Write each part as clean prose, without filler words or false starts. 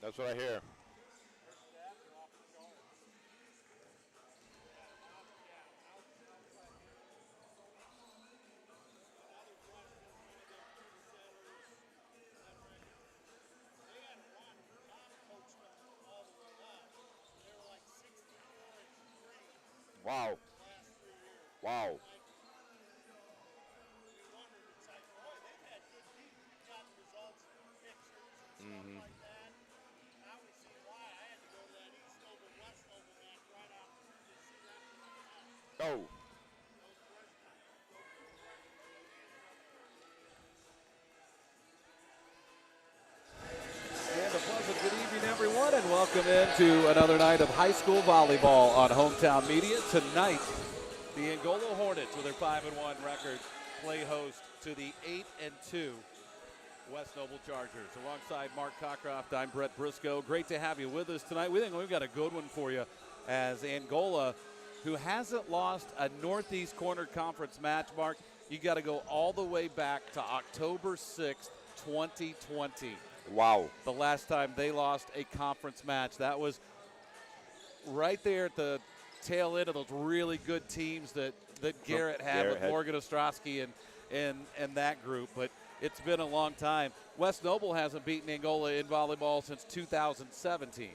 That's what I hear. Wow. Wow. Mm-hmm. Oh. And a pleasant good evening, everyone, and welcome into another night of high school volleyball on Hometown Media. Tonight, the Angola Hornets, with their 5-1 record, play host to the 8-2 West Noble Chargers. Alongside Mark Cockcroft, I'm Brett Briscoe. Great to have you with us tonight. We think we've got a good one for you, as Angola, who hasn't lost a Northeast Corner Conference match, Mark. You got to go all the way back to October 6th, 2020. Wow. The last time they lost a conference match. That was right there at the tail end of those really good teams that Garrett had with Morgan Ostrowski and that group. But it's been a long time. West Noble hasn't beaten Angola in volleyball since 2017.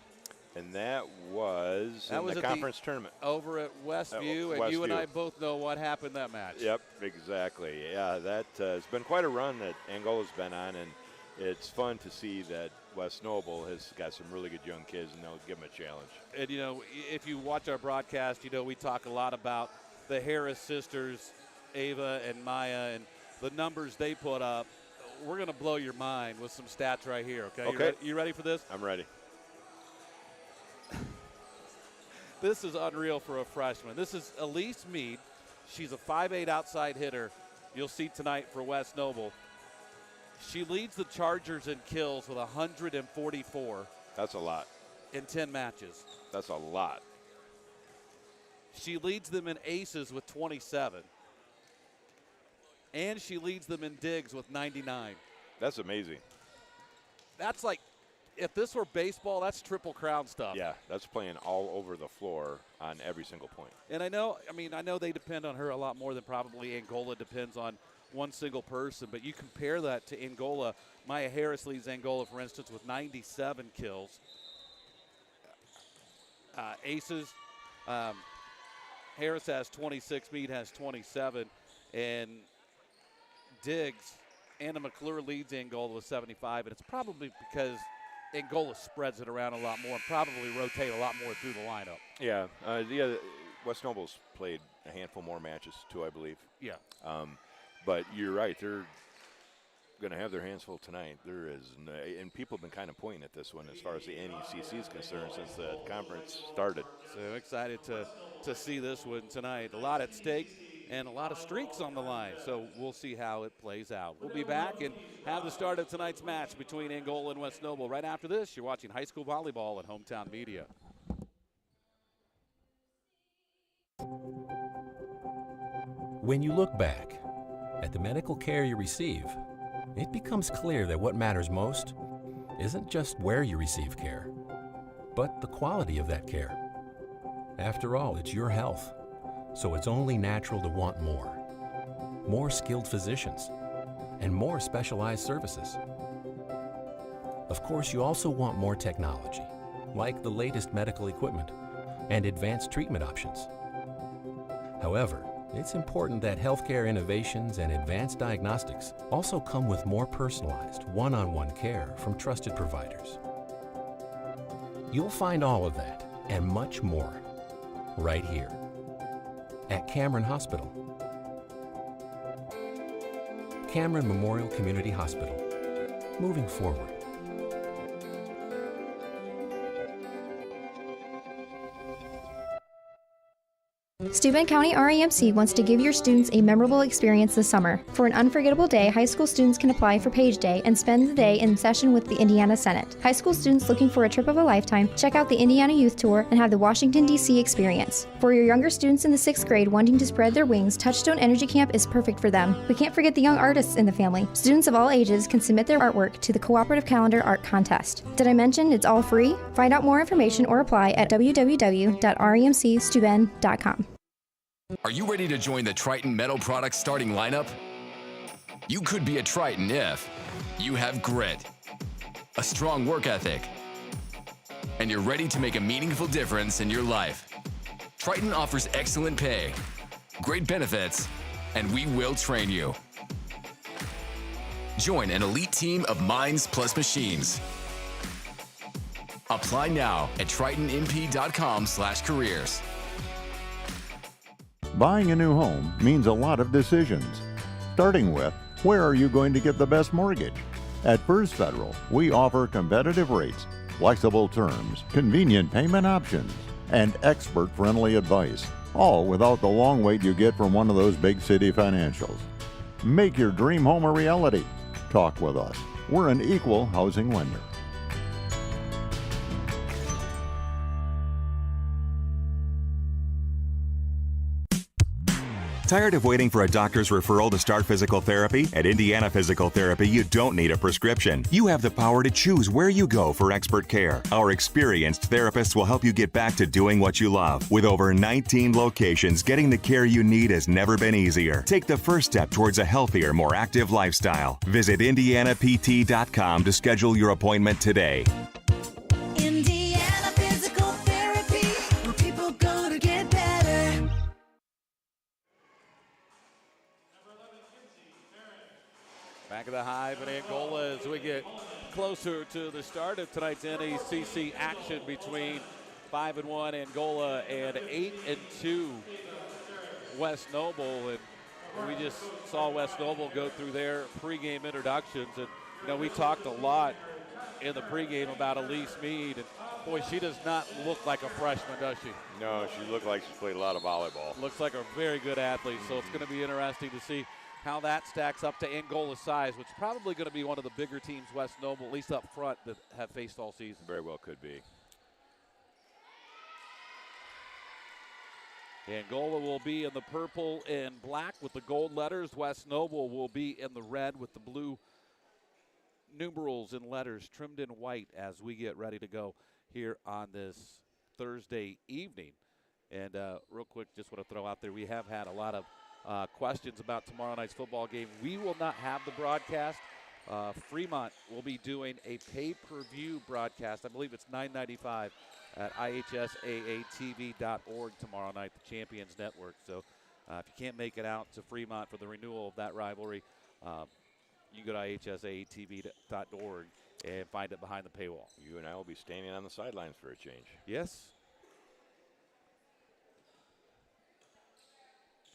And that was in the conference tournament. Over at Westview, and you and I both know what happened that match. Yep, exactly. Yeah, that has been quite a run that Angola's been on, and it's fun to see that West Noble has got some really good young kids, and they'll give them a challenge. And, you know, if you watch our broadcast, you know, we talk a lot about the Harris sisters, Ava and Maya, and the numbers they put up. We're going to blow your mind with some stats right here, okay? Okay. You ready for this? I'm ready. This is unreal for a freshman. This is Elise Mead. She's a 5'8" outside hitter. You'll see tonight for West Noble. She leads the Chargers in kills with 144. That's a lot. In 10 matches. That's a lot. She leads them in aces with 27. And she leads them in digs with 99. That's amazing. That's like, if this were baseball, that's Triple Crown stuff. Yeah, that's playing all over the floor on every single point. And I know they depend on her a lot more than probably Angola depends on one single person, but you compare that to Angola. Maya Harris leads Angola, for instance, with 97 kills. Aces, Harris has 26, Mead has 27, and digs, Anna McClure leads Angola with 75, and it's probably because Angola spreads it around a lot more and probably rotate a lot more through the lineup. Yeah, West Noble's played a handful more matches too, I believe. Yeah. But you're right, they're going to have their hands full tonight. There is, and people have been kind of pointing at this one as far as the NECC is concerned since the conference started. So excited to see this one tonight. A lot at stake and a lot of streaks on the line. So we'll see how it plays out. We'll be back and have the start of tonight's match between Angola and West Noble. Right after this, you're watching high school volleyball at Hometown Media. When you look back at the medical care you receive, it becomes clear that what matters most isn't just where you receive care, but the quality of that care. After all, it's your health, so it's only natural to want more. More skilled physicians and more specialized services. Of course, you also want more technology, like the latest medical equipment and advanced treatment options. However, it's important that healthcare innovations and advanced diagnostics also come with more personalized, one-on-one care from trusted providers. You'll find all of that and much more right here at Cameron Hospital. Cameron Memorial Community Hospital, moving forward. Steuben County REMC wants to give your students a memorable experience this summer. For an unforgettable day, high school students can apply for Page Day and spend the day in session with the Indiana Senate. High school students looking for a trip of a lifetime, check out the Indiana Youth Tour and have the Washington, D.C. experience. For your younger students in the 6th grade wanting to spread their wings, Touchstone Energy Camp is perfect for them. We can't forget the young artists in the family. Students of all ages can submit their artwork to the Cooperative Calendar Art Contest. Did I mention it's all free? Find out more information or apply at www.remcsteuben.com. Are you ready to join the Triton Metal Products starting lineup? You could be a Triton if you have grit, a strong work ethic, and you're ready to make a meaningful difference in your life. Triton offers excellent pay, great benefits, and we will train you. Join an elite team of minds plus machines. Apply now at tritonmp.com/careers. Buying a new home means a lot of decisions. Starting with, where are you going to get the best mortgage? At First Federal, we offer competitive rates, flexible terms, convenient payment options, and expert-friendly advice, all without the long wait you get from one of those big city financials. Make your dream home a reality. Talk with us. We're an equal housing lender. Tired of waiting for a doctor's referral to start physical therapy? At Indiana Physical Therapy, you don't need a prescription. You have the power to choose where you go for expert care. Our experienced therapists will help you get back to doing what you love. With over 19 locations, getting the care you need has never been easier. Take the first step towards a healthier, more active lifestyle. Visit IndianaPT.com to schedule your appointment today. Indiana Physical Therapy, where people go to get better. Back of the hive in Angola as we get closer to the start of tonight's NACC action between 5-1 Angola and 8-2 West Noble. And we just saw West Noble go through their pregame introductions. And, you know, we talked a lot in the pregame about Elise Mead. And, boy, she does not look like a freshman, does she? No, she looked like she played a lot of volleyball. Looks like a very good athlete, so it's going to be interesting to see how that stacks up to Angola's size, which is probably going to be one of the bigger teams West Noble, at least up front, that have faced all season. Very well could be. Angola will be in the purple and black with the gold letters. West Noble will be in the red with the blue numerals and letters trimmed in white as we get ready to go here on this Thursday evening. And real quick, just want to throw out there, we have had a lot of questions about tomorrow night's football game. We will not have the broadcast. Fremont will be doing a pay-per-view broadcast. I believe it's $9.95 at ihsaatv.org tomorrow night, the Champions Network. So if you can't make it out to Fremont for the renewal of that rivalry, you can go to ihsaatv.org and find it behind the paywall. You and I will be standing on the sidelines for a change. Yes.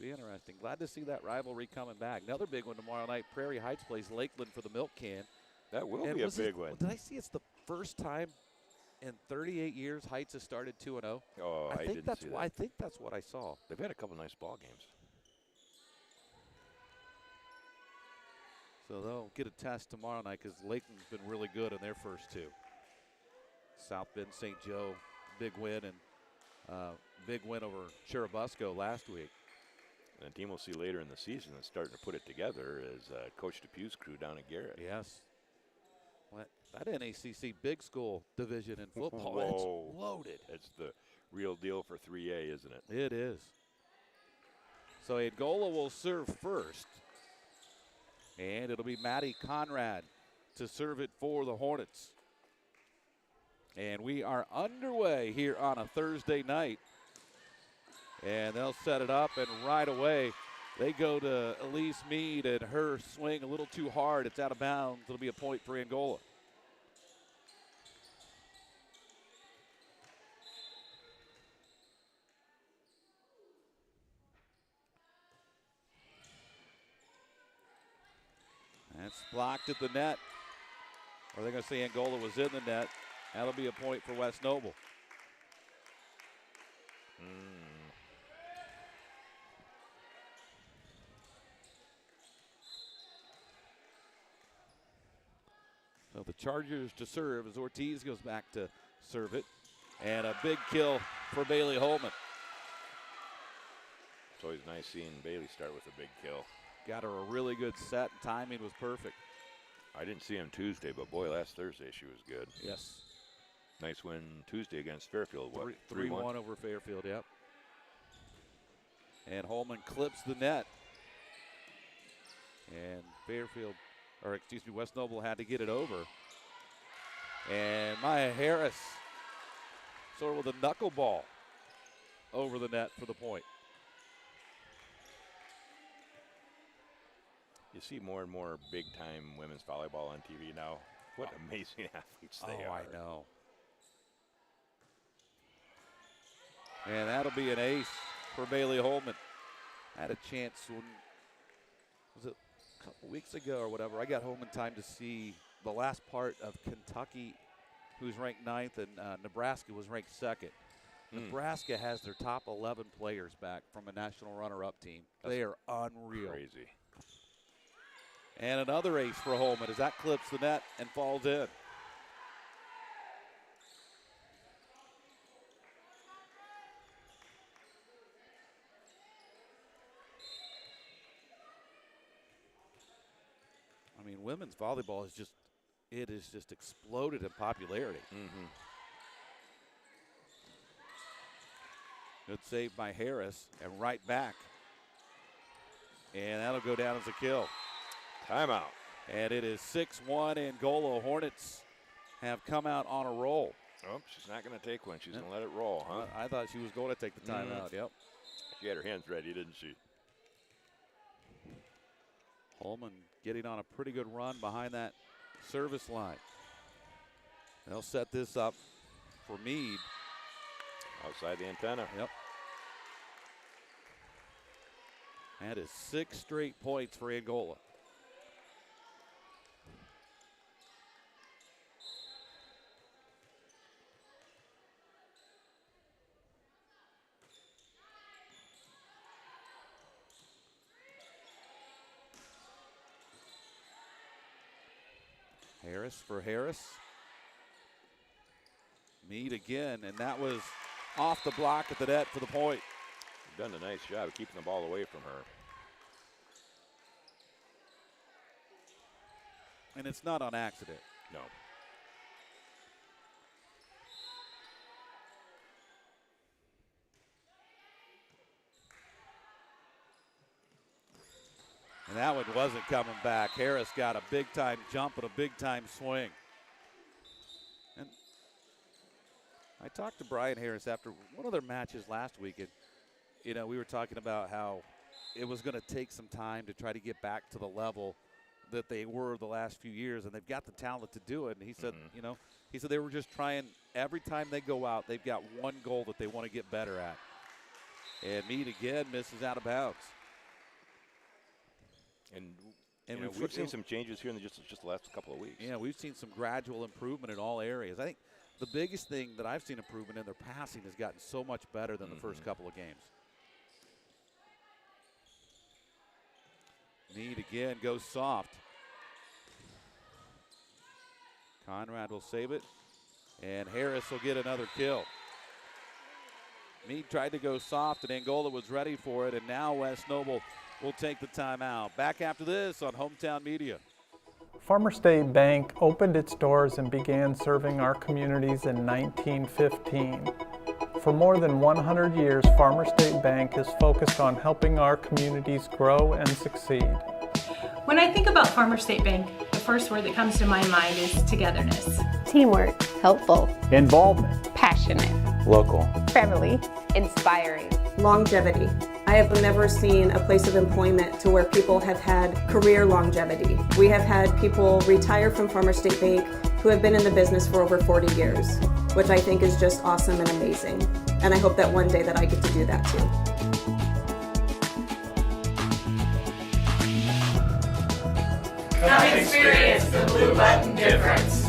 Be interesting. Glad to see that rivalry coming back. Another big one tomorrow night. Prairie Heights plays Lakeland for the Milk Can. That will be a big one. Did I see it's the first time in 38 years Heights has started 2-0? Oh, I didn't see that. I think that's what I saw. They've had a couple nice ball games. So they'll get a test tomorrow night because Lakeland's been really good in their first two. South Bend St. Joe, big win, and big win over Churubusco last week. And the team we'll see later in the season that's starting to put it together is Coach DePue's crew down at Garrett. Yes. That NACC big school division in football, Whoa. it's loaded. It's the real deal for 3A, isn't it? It is. So Angola will serve first. And it'll be Maddie Conrad to serve it for the Hornets. And we are underway here on a Thursday night. And they'll set it up, and right away they go to Elise Mead, and her swing a little too hard. It's out of bounds. It'll be a point for Angola. That's blocked at the net. Or they're going to say Angola was in the net. That'll be a point for West Noble. So the Chargers to serve as Ortiz goes back to serve it. And a big kill for Bailey Holman. It's always nice seeing Bailey start with a big kill. Got her a really good set. Timing was perfect. I didn't see him Tuesday, but boy, last Thursday she was good. Yes. Nice win Tuesday against Fairfield. What? 3-1 over Fairfield, yep. And Holman clips the net. And West Noble had to get it over. And Maya Harris sort of with a knuckleball over the net for the point. You see more and more big-time women's volleyball on TV now. What amazing athletes they are. I know. And that'll be an ace for Bailey Holman. Had a chance when, was it a couple weeks ago or whatever, I got home in time to see the last part of Kentucky, who's ranked 9th, and Nebraska was ranked 2nd. Nebraska has their top 11 players back from a national runner-up team. They are unreal. Crazy. And another ace for Holman as that clips the net and falls in. I mean, women's volleyball is just exploded in popularity. Good save by Harris and right back. And that'll go down as a kill. Timeout. And it is 6-1. Angola Hornets have come out on a roll. Oh, she's not going to take one. She's going to let it roll, huh? I thought she was going to take the timeout, yep. She had her hands ready, didn't she? Holman getting on a pretty good run behind that service line. They'll set this up for Meade. Outside the antenna. Yep. That is 6 straight points for Angola. Harris for Harris. Meade again, and that was off the block at the net for the point. Done a nice job of keeping the ball away from her. And it's not on accident. No. And that one wasn't coming back. Harris got a big-time jump and a big-time swing. And I talked to Brian Harris after one of their matches last week, and we were talking about how it was going to take some time to try to get back to the level that they were the last few years, and they've got the talent to do it. And he said, he said they were just trying every time they go out, they've got one goal that they want to get better at. And Meade again misses out of bounds. And we've seen some changes here in just the last couple of weeks. Yeah, we've seen some gradual improvement in all areas. I think the biggest thing that I've seen improvement in, their passing has gotten so much better than the first couple of games. Meade again goes soft. Conrad will save it, and Harris will get another kill. Meade tried to go soft, and Angola was ready for it, and now West Noble will take the timeout. Back after this on Hometown Media. Farmer State Bank opened its doors and began serving our communities in 1915. For more than 100 years, Farmer State Bank has focused on helping our communities grow and succeed. When I think about Farmer State Bank, the first word that comes to my mind is togetherness. Teamwork. Helpful. Involvement. Passionate. Local. Family. Inspiring. Longevity. I have never seen a place of employment to where people have had career longevity. We have had people retire from Farmer State Bank who have been in the business for over 40 years, which I think is just awesome and amazing. And I hope that one day that I get to do that too. Come experience the Blue Button difference.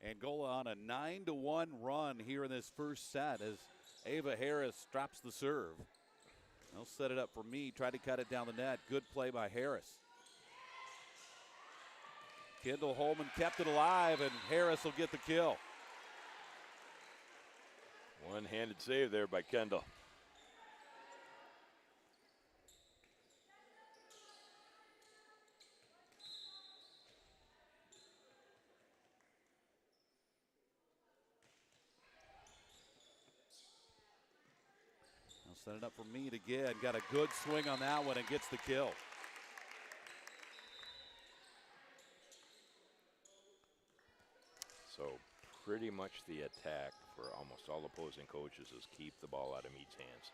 Angola on a 9-1 run here in this first set as Ava Harris drops the serve. They'll set it up for me. Tried to cut it down the net. Good play by Harris. Kendall Holman kept it alive, and Harris will get the kill. One-handed save there by Kendall. They'll set it up for Meade again. Got a good swing on that one and gets the kill. So pretty much the attack for almost all opposing coaches is keep the ball out of Meade's hands.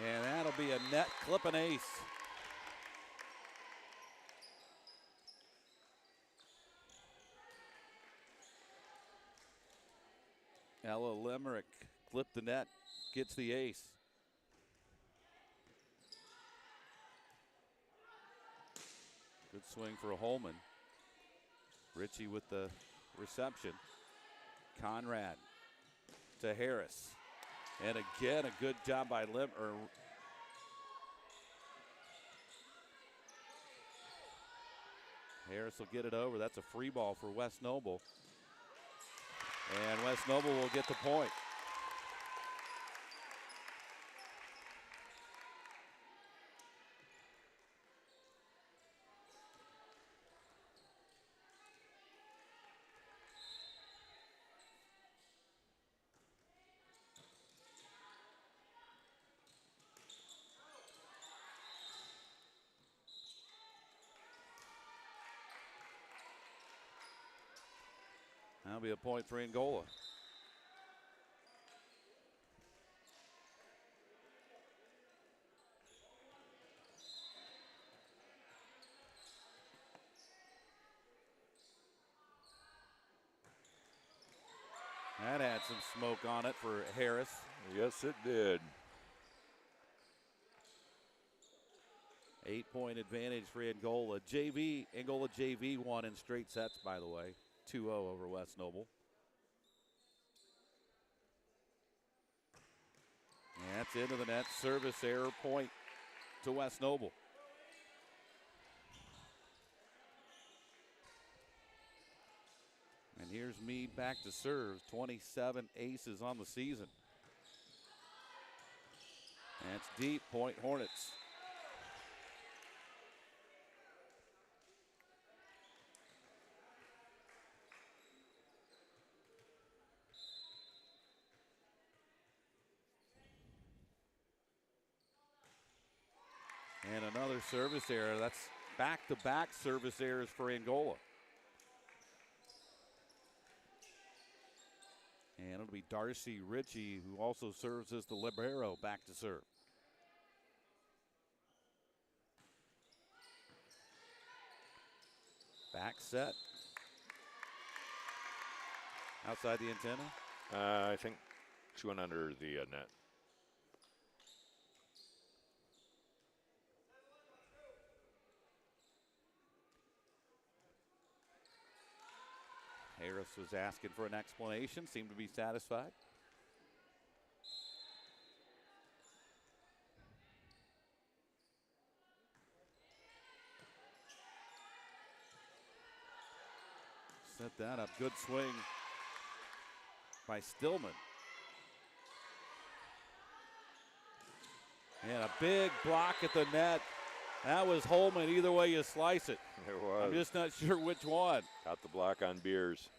And that'll be a net clipping ace. Ella Limerick clipped the net, gets the ace. Good swing for Holman. Ritchie with the reception. Conrad to Harris. And again, a good job by Harris will get it over. That's a free ball for West Noble. And West Noble will get the point. That'll be a point for Angola. That had some smoke on it for Harris. Yes, it did. 8-point advantage for Angola. Angola JV won in straight sets, by the way. 2-0 over West Noble. And that's into the net. Service error, point to West Noble. And here's Meade back to serve. 27 aces on the season. And it's deep, point Hornets. And another service error. That's back-to-back service errors for Angola. And it'll be Darcy Ritchie, who also serves as the libero, back to serve. Back set. Outside the antenna. I think she went under the net. Harris was asking for an explanation, seemed to be satisfied. Set that up, good swing by Stillman. And a big block at the net. That was Holman, either way you slice it. It was. I'm just not sure which one. Got the block on Beers.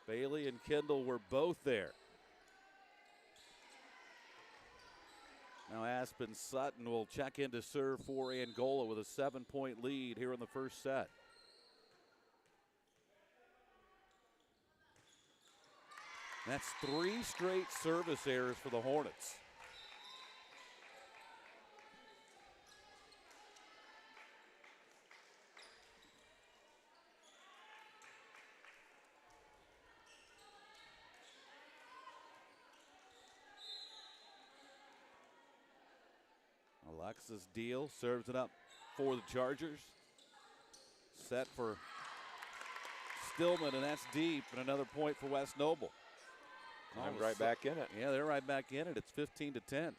Bailey and Kendall were both there. Now Aspen Sutton will check in to serve for Angola with a 7-point lead here in the first set. That's 3 straight service errors for the Hornets. Alexis Deal serves it up for the Chargers. Set for Stillman, and that's deep, and another point for West Noble. I'm right back in it. Yeah, they're right back in it. It's 15-10.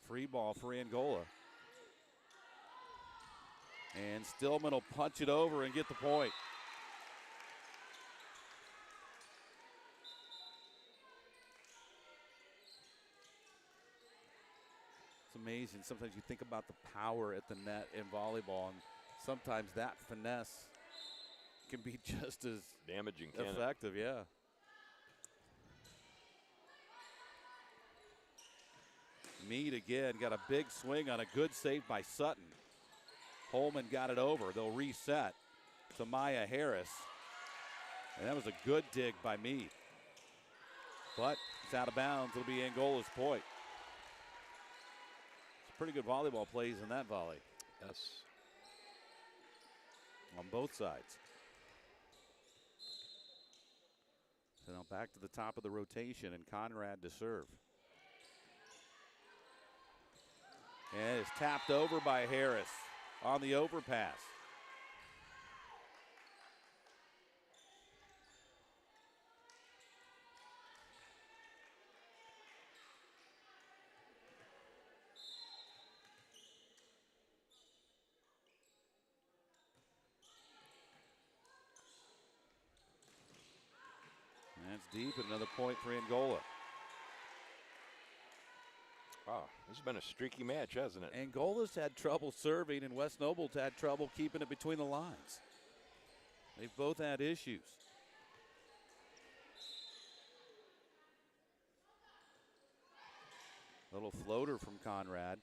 Free ball for Angola. And Stillman will punch it over and get the point. It's amazing. Sometimes you think about the power at the net in volleyball, and sometimes that finesse can be just as damaging, effective, yeah. Meade again got a big swing on a good save by Sutton. Holman got it over. They'll reset to Maya Harris. And that was a good dig by Meade. But it's out of bounds. It'll be Angola's point. It's pretty good volleyball plays in that volley. Yes. On both sides. So now back to the top of the rotation, and Conrad to serve. And it's tapped over by Harris on the overpass. That's deep, and another point for Angola. Wow, this has been a streaky match, hasn't it? Angola's had trouble serving, and West Noble's had trouble keeping it between the lines. They've both had issues. Little floater from Conrad.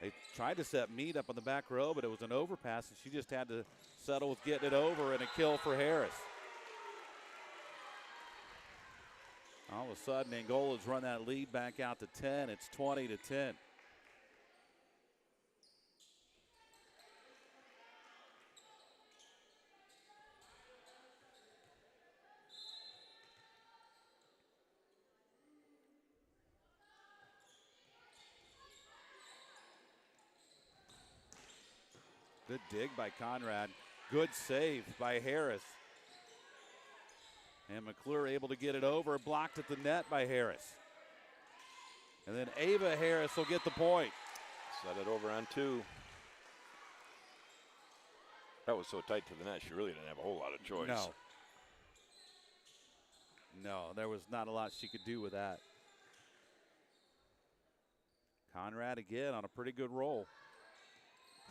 They tried to set Meade up on the back row, but it was an overpass, and she just had to settle with getting it over, and a kill for Harris. All of a sudden, Angola's run that lead back out to 10. It's 20-10. Good dig by Conrad. Good save by Harris. And McClure able to get it over, blocked at the net by Harris. And then Ava Harris will get the point. Set it over on 2. That was so tight to the net, she really didn't have a whole lot of choice. No, there was not a lot she could do with that. Conrad again on a pretty good roll.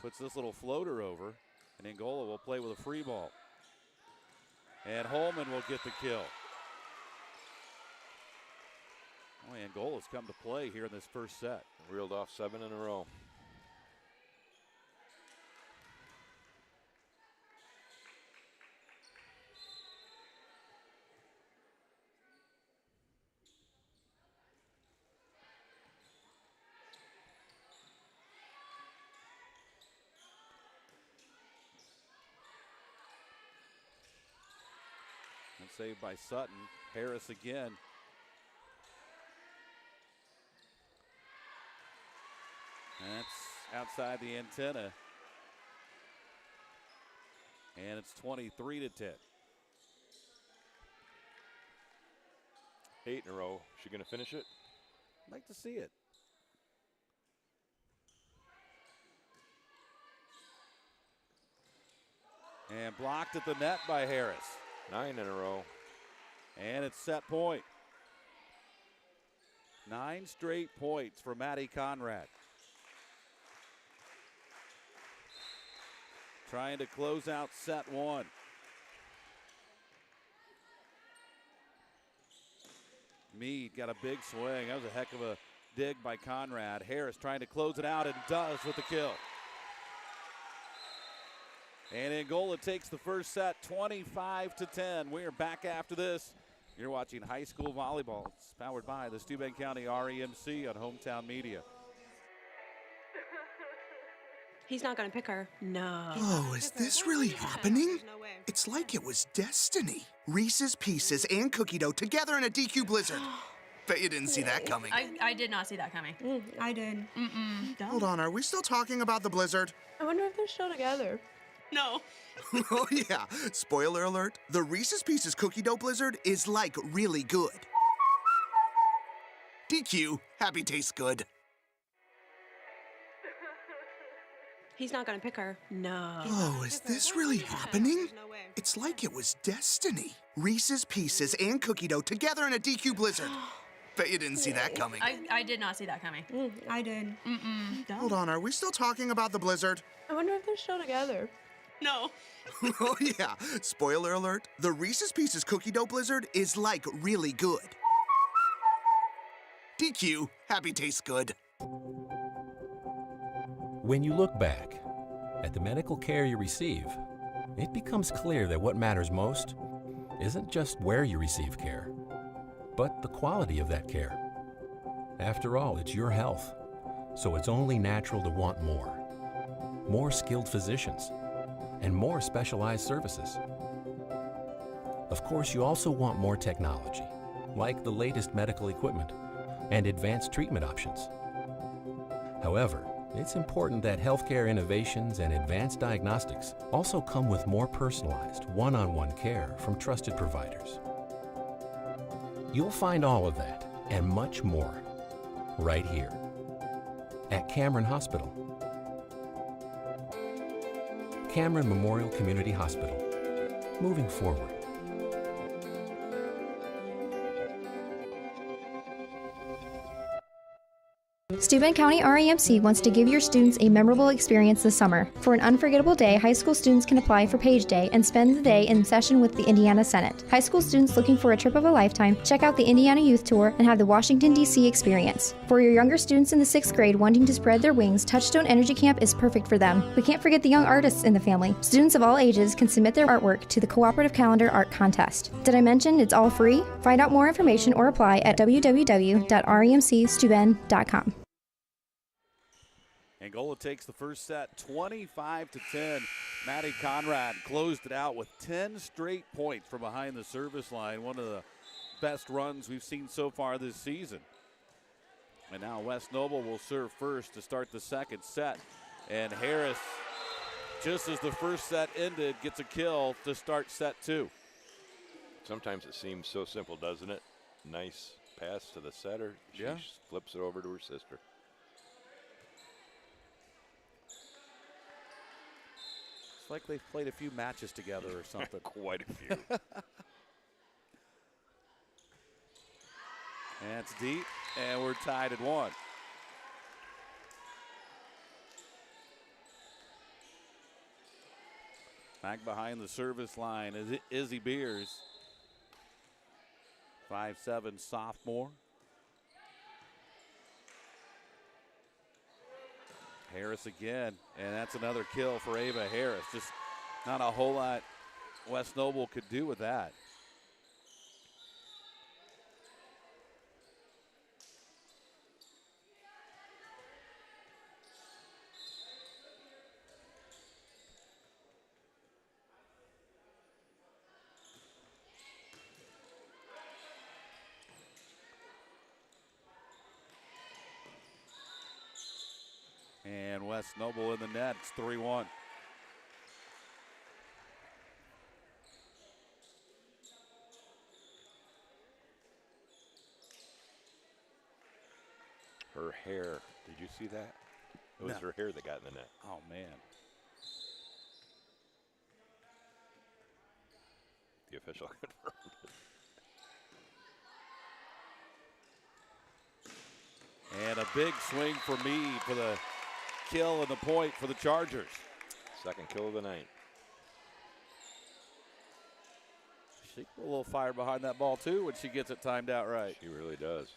Puts this little floater over, and Angola will play with a free ball. And Holman will get the kill. Oh, Angola's come to play here in this first set. Reeled off 7 in a row. And saved by Sutton. Harris again. That's outside the antenna. And it's 23-10. 8 in a row. She going to finish it? I'd like to see it. And blocked at the net by Harris. 9 in a row. And it's set point. 9 straight points for Maddie Conrad. Trying to close out set 1. Meade got a big swing. That was a heck of a dig by Conrad. Harris trying to close it out and does with the kill. And Angola takes the first set 25-10. We are back after this. You're watching high school volleyball. It's powered by the Steuben County REMC on Hometown Media. He's not gonna pick her. No. Oh, is this really happening? It's like it was destiny. Reese's Pieces and cookie dough together in a DQ blizzard. Bet you didn't see that coming. I did not see that coming. I did. Hold on, are we still talking about the blizzard? I wonder if they're still together. No. Oh yeah, spoiler alert, the Reese's Pieces cookie dough blizzard is like really good. DQ, happy tastes good. He's not gonna pick her. No. Oh, is this really happening? It's like it was destiny. Reese's Pieces and cookie dough together in a DQ blizzard. Bet you didn't see that coming. I did not see that coming. I did. Hold on, are we still talking about the blizzard? I wonder if they're still together. No. Oh yeah, spoiler alert, the Reese's Pieces cookie dough blizzard is like really good. DQ, happy tastes good. When you look back at the medical care you receive, it becomes clear that what matters most isn't just where you receive care, but the quality of that care. After all, it's your health, so it's only natural to want more. More skilled physicians and more specialized services. Of course, you also want more technology, like the latest medical equipment and advanced treatment options. However, it's important that healthcare innovations and advanced diagnostics also come with more personalized, one-on-one care from trusted providers. You'll find all of that and much more right here at Cameron Hospital. Cameron Memorial Community Hospital, moving forward. Steuben County RAMC wants to give your students a memorable experience this summer. For an unforgettable day, high school students can apply for Page Day and spend the day in session with the Indiana Senate. High school students looking for a trip of a lifetime, check out the Indiana Youth Tour and have the Washington, D.C. experience. For your younger students in the 6th grade wanting to spread their wings, Touchstone Energy Camp is perfect for them. We can't forget the young artists in the family. Students of all ages can submit their artwork to the Cooperative Calendar Art Contest. Did I mention it's all free? Find out more information or apply at www.remcsteuben.com. Angola takes the first set 25-10. Maddie Conrad closed it out with 10 straight points from behind the service line. One of the best runs we've seen so far this season. And now West Noble will serve first to start the second set. And Harris, just as the first set ended, gets a kill to start set 2. Sometimes it seems so simple, doesn't it? Nice pass to the setter. She flips it over to her sister. It's like they've played a few matches together or something. Quite a few. And it's deep, and we're tied at 1. Back behind the service line is Izzy Beers. 5'7" sophomore. Harris again, and that's another kill for Ava Harris. Just not a whole lot West Noble could do with that. And West Noble in the net. It's 3-1. Her hair. Did you see that? It was her hair that got in the net. Oh, man. The official confirmed it. And a big swing for Meade for the kill and the point for the Chargers. Second kill of the night. She a little fire behind that ball too when she gets it timed out right. She really does.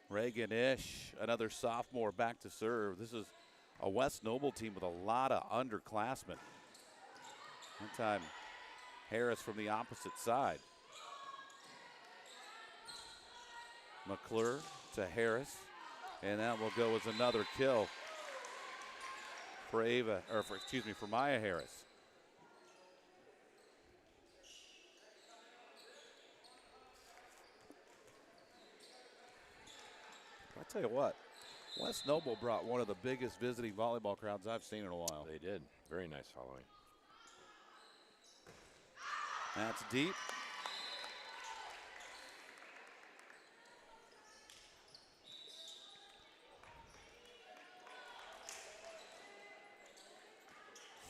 Reagan Ish, another sophomore, back to serve. This is a West Noble team with a lot of underclassmen. One time, Harris from the opposite side. McClure to Harris. And that will go as another kill for for Maya Harris. I'll tell you what, West Noble brought one of the biggest visiting volleyball crowds I've seen in a while. They did. Very nice following. That's deep.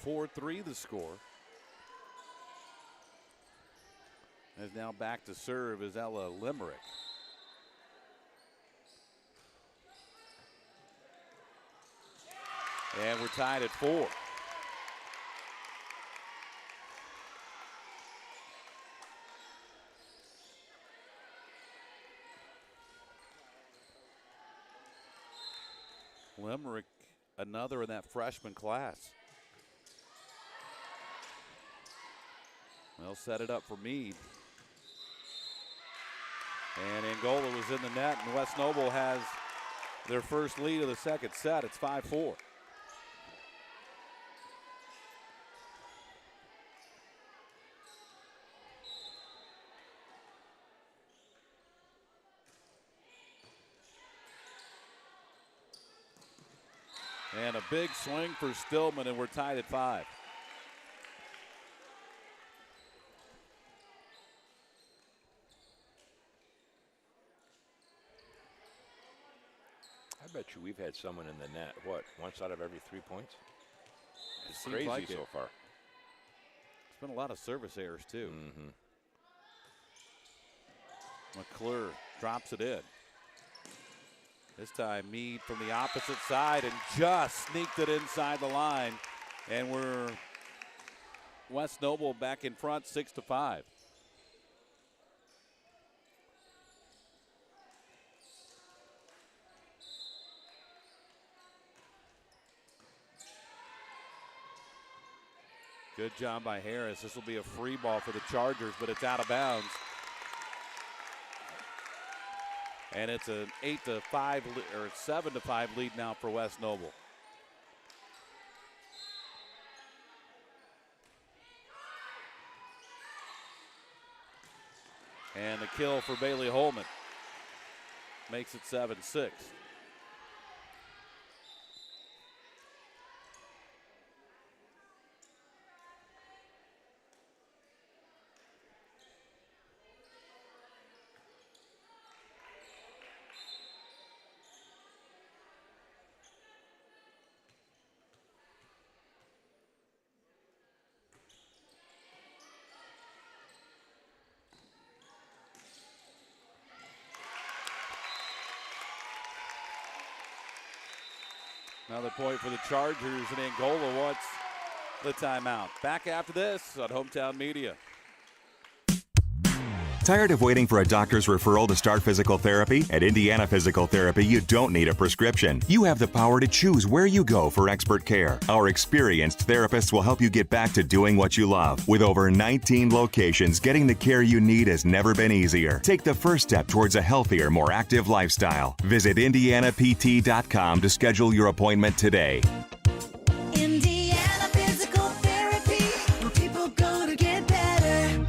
(4-3) the score. Is now back to serve is Ella Limerick. And we're tied at 4. Limerick, another in that freshman class. They'll set it up for Meade. And Angola was in the net, and West Noble has their first lead of the second set. It's 5-4. And a big swing for Stillman, and we're tied at 5. I bet you we've had someone in the net, what, once out of every 3 points? It It's seems crazy like so far. It's been a lot of service errors, too. Mm-hmm. McClure drops it in. This time Meade from the opposite side and just sneaked it inside the line. And we're West Noble back in front 6-5. Good job by Harris. This will be a free ball for the Chargers, but it's out of bounds. And it's an 8-5 or 7-5 lead now for West Noble. And the kill for Bailey Holman makes it 7-6. Another point for the Chargers, and Angola wants the timeout. Back after this on Hometown Media. Tired of waiting for a doctor's referral to start physical therapy? At Indiana Physical Therapy, you don't need a prescription. You have the power to choose where you go for expert care. Our experienced therapists will help you get back to doing what you love. With over 19 locations, getting the care you need has never been easier. Take the first step towards a healthier, more active lifestyle. Visit IndianaPT.com to schedule your appointment today. Indiana Physical Therapy, where people go to get better.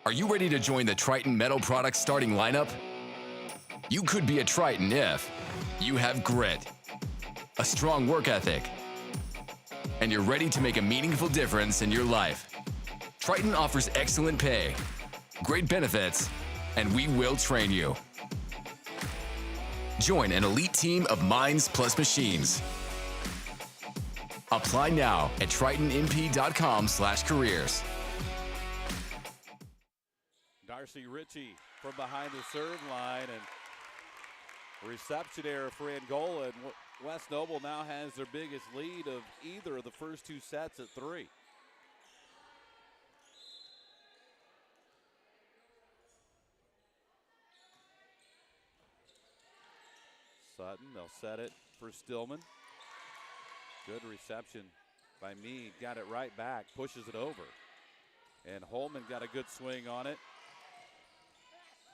Are you ready to join the Triton Metal Products starting lineup? You could be a Triton if you have grit, a strong work ethic, and you're ready to make a meaningful difference in your life. Triton offers excellent pay, great benefits, and we will train you. Join an elite team of minds plus machines. Apply now at TritonMP.com/careers. Darcy Ritchie from behind the serve line, and reception error for Angola, and West Noble now has their biggest lead of either of the first 2 sets at 3. Sutton, they'll set it for Stillman. Good reception by Meade, got it right back, pushes it over. And Holman got a good swing on it.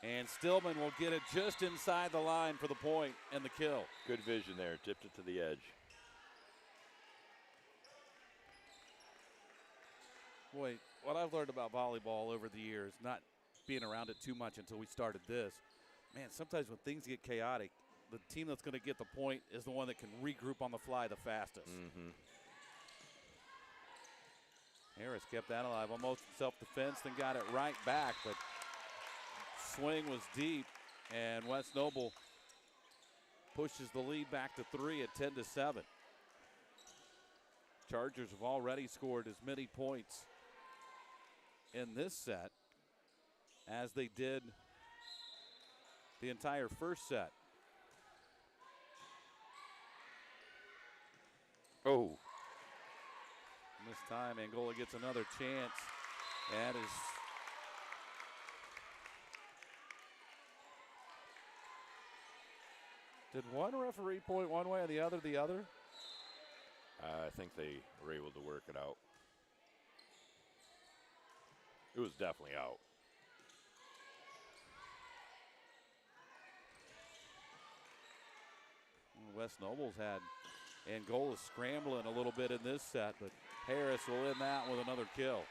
And Stillman will get it just inside the line for the point and the kill. Good vision there, tipped it to the edge. Boy, what I've learned about volleyball over the years, not being around it too much until we started this, man, sometimes when things get chaotic, the team that's going to get the point is the one that can regroup on the fly the fastest. Harris kept that alive, almost in self-defense, then got it right back, but swing was deep, and West Noble pushes the lead back to 3 at 10-7. Chargers have already scored as many points in this set as they did the entire first set. Oh. And this time Angola gets another chance. That is did one referee point one way and the other the other? I think they were able to work it out. It was definitely out. West Noble's had Angola scrambling a little bit in this set, but Harris will end that with another kill.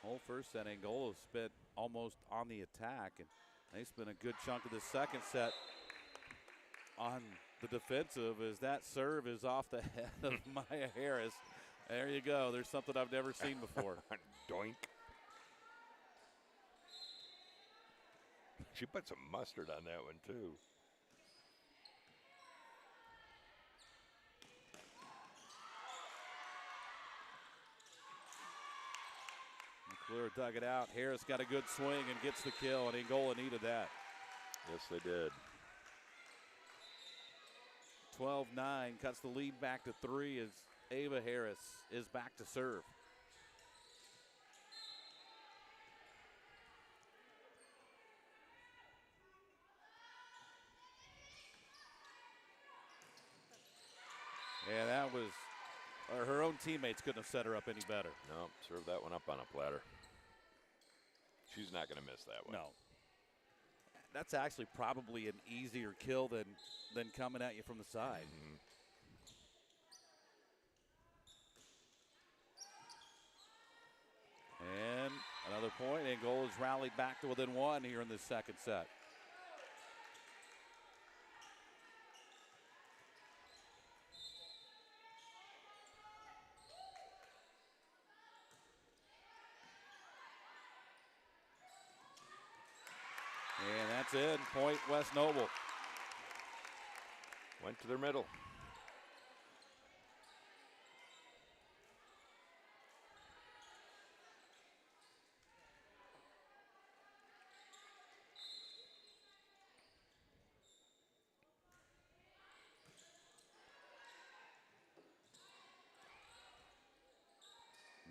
Whole first set, Angola spent almost on the attack, and they spent a good chunk of the second set on the defensive as that serve is off the head of Maya Harris. There you go. There's something I've never seen before. Doink. She put some mustard on that one, too. McClure dug it out. Harris got a good swing and gets the kill, and Angola needed that. Yes, they did. 12-9 cuts the lead back to 3 as Ava Harris is back to serve. Yeah, that was, her own teammates couldn't have set her up any better. No, serve that one up on a platter. She's not going to miss that one. No. That's actually probably an easier kill than coming at you from the side. And another point. Angola's rallied back to within 1 here in this second set. And that's in. Point West Noble. Went to their middle.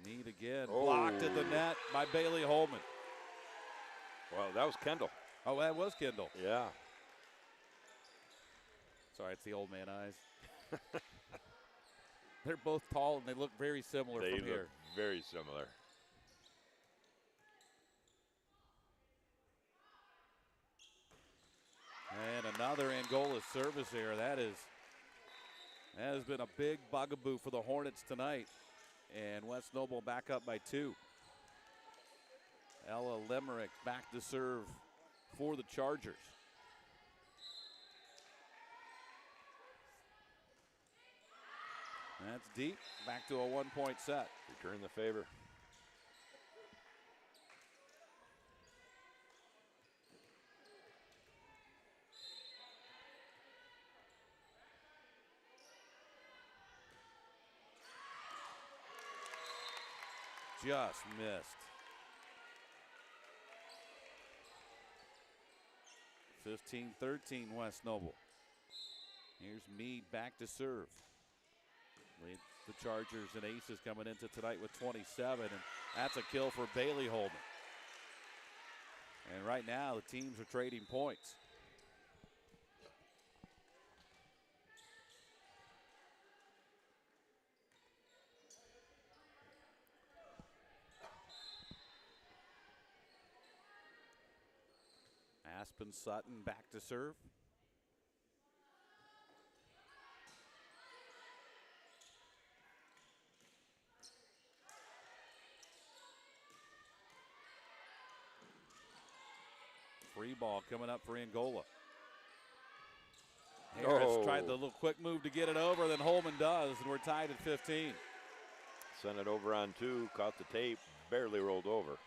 Need again. Blocked at the net by Bailey Holman. Well, that was Kendall. Oh, that was Kendall. Yeah. Sorry, it's the old man eyes. They're both tall and they look very similar They from look here. very similar. And another Angola service error. That has been a big bugaboo for the Hornets tonight. And West Noble back up by 2. Ella Limerick back to serve for the Chargers. That's deep. Back to a 1-point set. Return the favor. Just missed. 15-13 West Noble. Here's Meade back to serve. Leads the Chargers and Aces coming into tonight with 27, and that's a kill for Bailey Holman. And right now the teams are trading points. Aspen Sutton back to serve. Free ball coming up for Angola. Harris tried the little quick move to get it over, then Holman does, and we're tied at 15. Sent it over on 2, caught the tape, barely rolled over.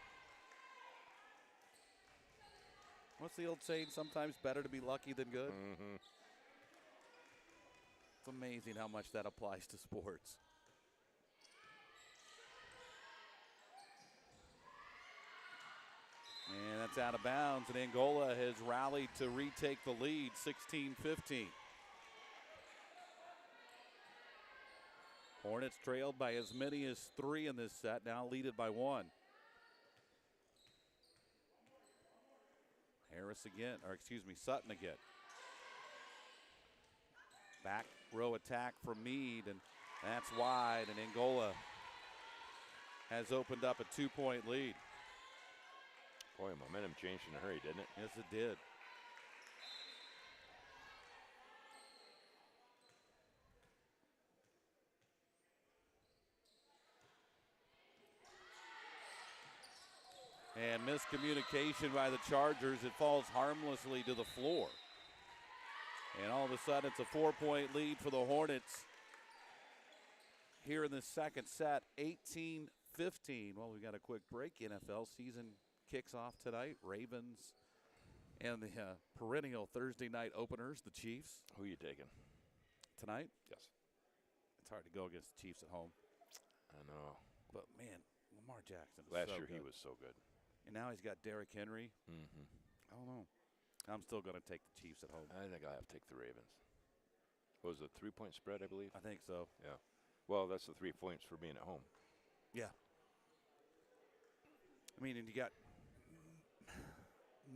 What's the old saying? Sometimes better to be lucky than good. Mm-hmm. It's amazing how much that applies to sports. And that's out of bounds, and Angola has rallied to retake the lead, 16-15. Hornets trailed by as many as 3 in this set, now leaded by 1. Harris again, or excuse me, Sutton again. Back row attack from Meade, and that's wide, and Angola has opened up a 2-point lead. Boy, momentum changed in a hurry, didn't it? Yes, it did. And miscommunication by the Chargers. It falls harmlessly to the floor. And all of a sudden, it's a 4-point lead for the Hornets here in the second set, 18-15. Well, we got a quick break. NFL season kicks off tonight. Ravens and the perennial Thursday night openers, the Chiefs. Who are you taking? Tonight? Yes. It's hard to go against the Chiefs at home. I know. But, man, Lamar Jackson is Last so year good. he was so good. And now he's got Derrick Henry. Mm-hmm. I don't know. I'm still going to take the Chiefs at home. I think I'll have to take the Ravens. What was it, 3-point spread, I believe? I think so. Yeah. Well, that's the 3 points for being at home. Yeah. I mean, and you got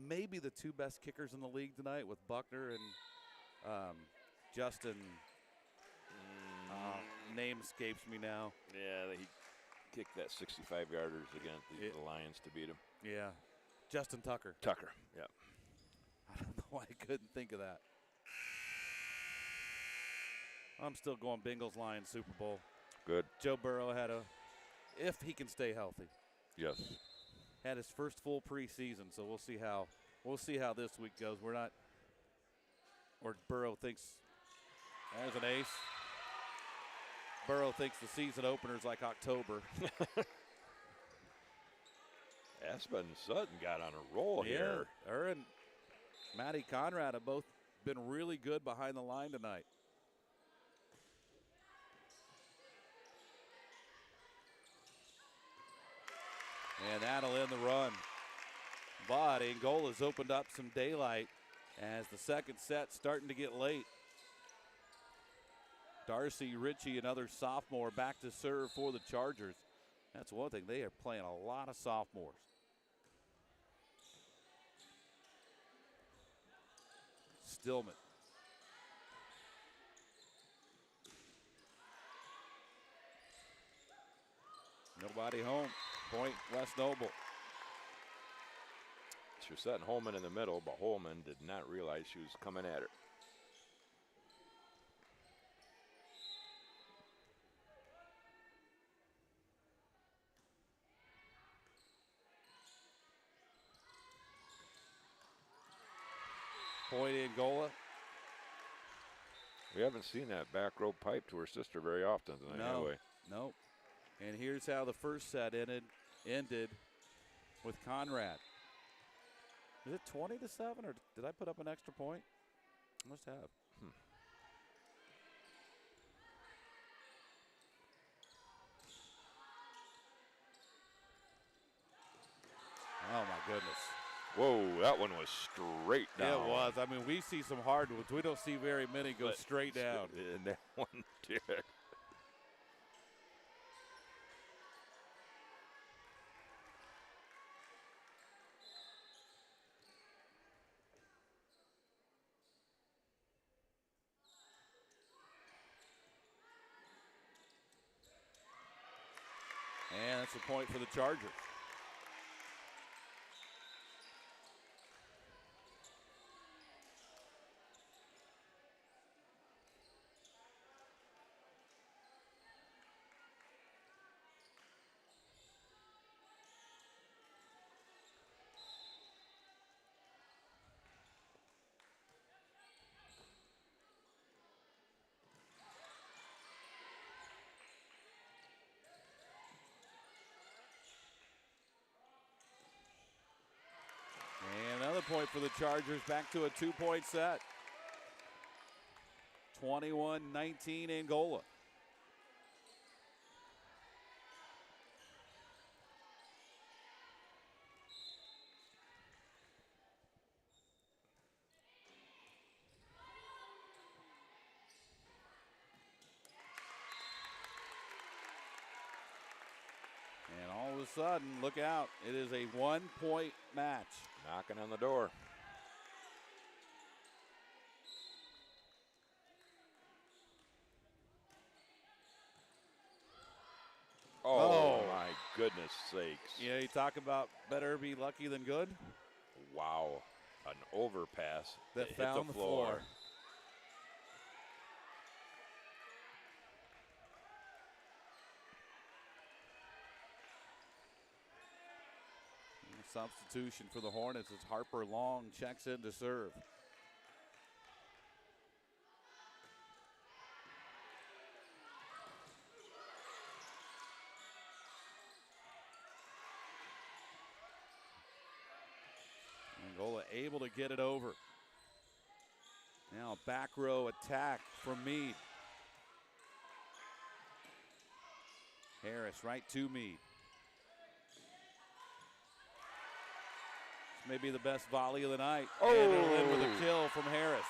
maybe the 2 best kickers in the league tonight with Buckner and Justin. Name escapes me now. Yeah, he kicked that 65-yarders against the Lions to beat him. Yeah. Justin Tucker. Tucker, yeah. I don't know why I couldn't think of that. I'm still going Bengals Lions Super Bowl. Good. Joe Burrow had if he can stay healthy. Yes. Had his first full preseason, so we'll see how this week goes. Burrow thinks there's an ace. Burrow thinks the season opener's like October. Aspen and Sutton got on a roll here. Her and Matty Conrad have both been really good behind the line tonight. And that'll end the run. But Angola's opened up some daylight as the second set's starting to get late. Darcy Ritchie, another sophomore, back to serve for the Chargers. That's one thing. They are playing a lot of sophomores. Stillman. Nobody home. Point, West Noble. She was setting Holman in the middle, but Holman did not realize she was coming at her. Point Angola. We haven't seen that back row pipe to her sister very often tonight, have we? No. And here's how the first set ended with Conrad. Is it 20-7, or did I put up an extra point? I must have. Oh, my goodness. Whoa, that one was straight down. It was. I mean, we see some hardwoods. We don't see very many go straight down. And that one did. And that's a point for the Chargers. point for the Chargers. Back to a 2-point set. 21-19 Angola. And all of a sudden, look out, it is a 1-point match. Knocking on the door. Oh, my goodness sakes. Yeah, you talk about better be lucky than good. Wow. An overpass That hit found the floor. Substitution for the Hornets as Harper Long checks in to serve. Angola able to get it over. Now back row attack from Meade. Harris right to Meade. This may be the best volley of the night. Oh! And it'll end with a kill from Harris.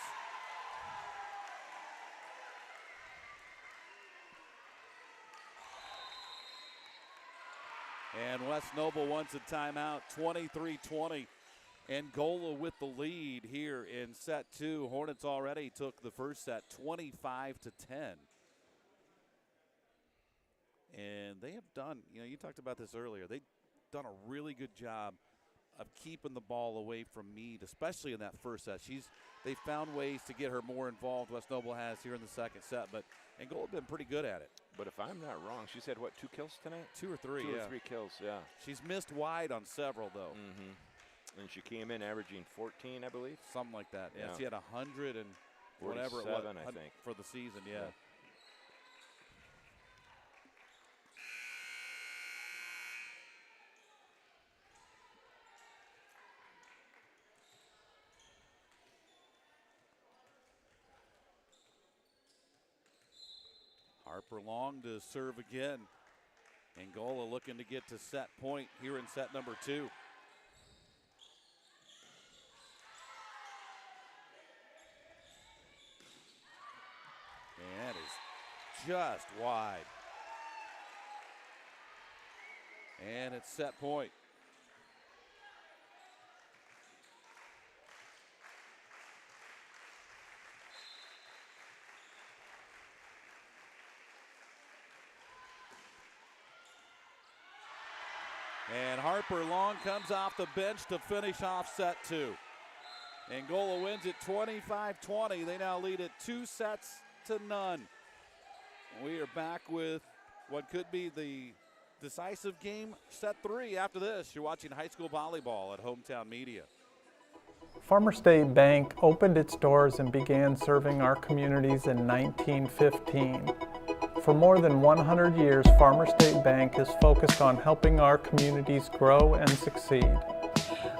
And West Noble wants a timeout. 23-20. Angola with the lead here in set 2. Hornets already took the first set 25-10. And they have done, you talked about this earlier, they've done a really good job of keeping the ball away from Meade, especially in that first set. They found ways to get her more involved, West Noble has here in the second set, but Angola have been pretty good at it. But if I'm not wrong, she's had, 2 kills tonight? 2 or 3, Two or 3 kills, yeah. She's missed wide on several, though. Mm-hmm. And she came in averaging 14, I believe. Something like that. Yeah, Yeah. she had 100 and whatever it was, I think, for the season. Yeah. Harper Long to serve again. Angola looking to get to set point here in set number 2. And that is just wide. And it's set point. And Harper Long comes off the bench to finish off set 2. Angola wins it 25-20. They now lead it 2-0. We are back with what could be the decisive game, set 3 after this. You're watching high school volleyball at Hometown Media. Farmer State Bank opened its doors and began serving our communities in 1915. For more than 100 years, Farmer State Bank is focused on helping our communities grow and succeed.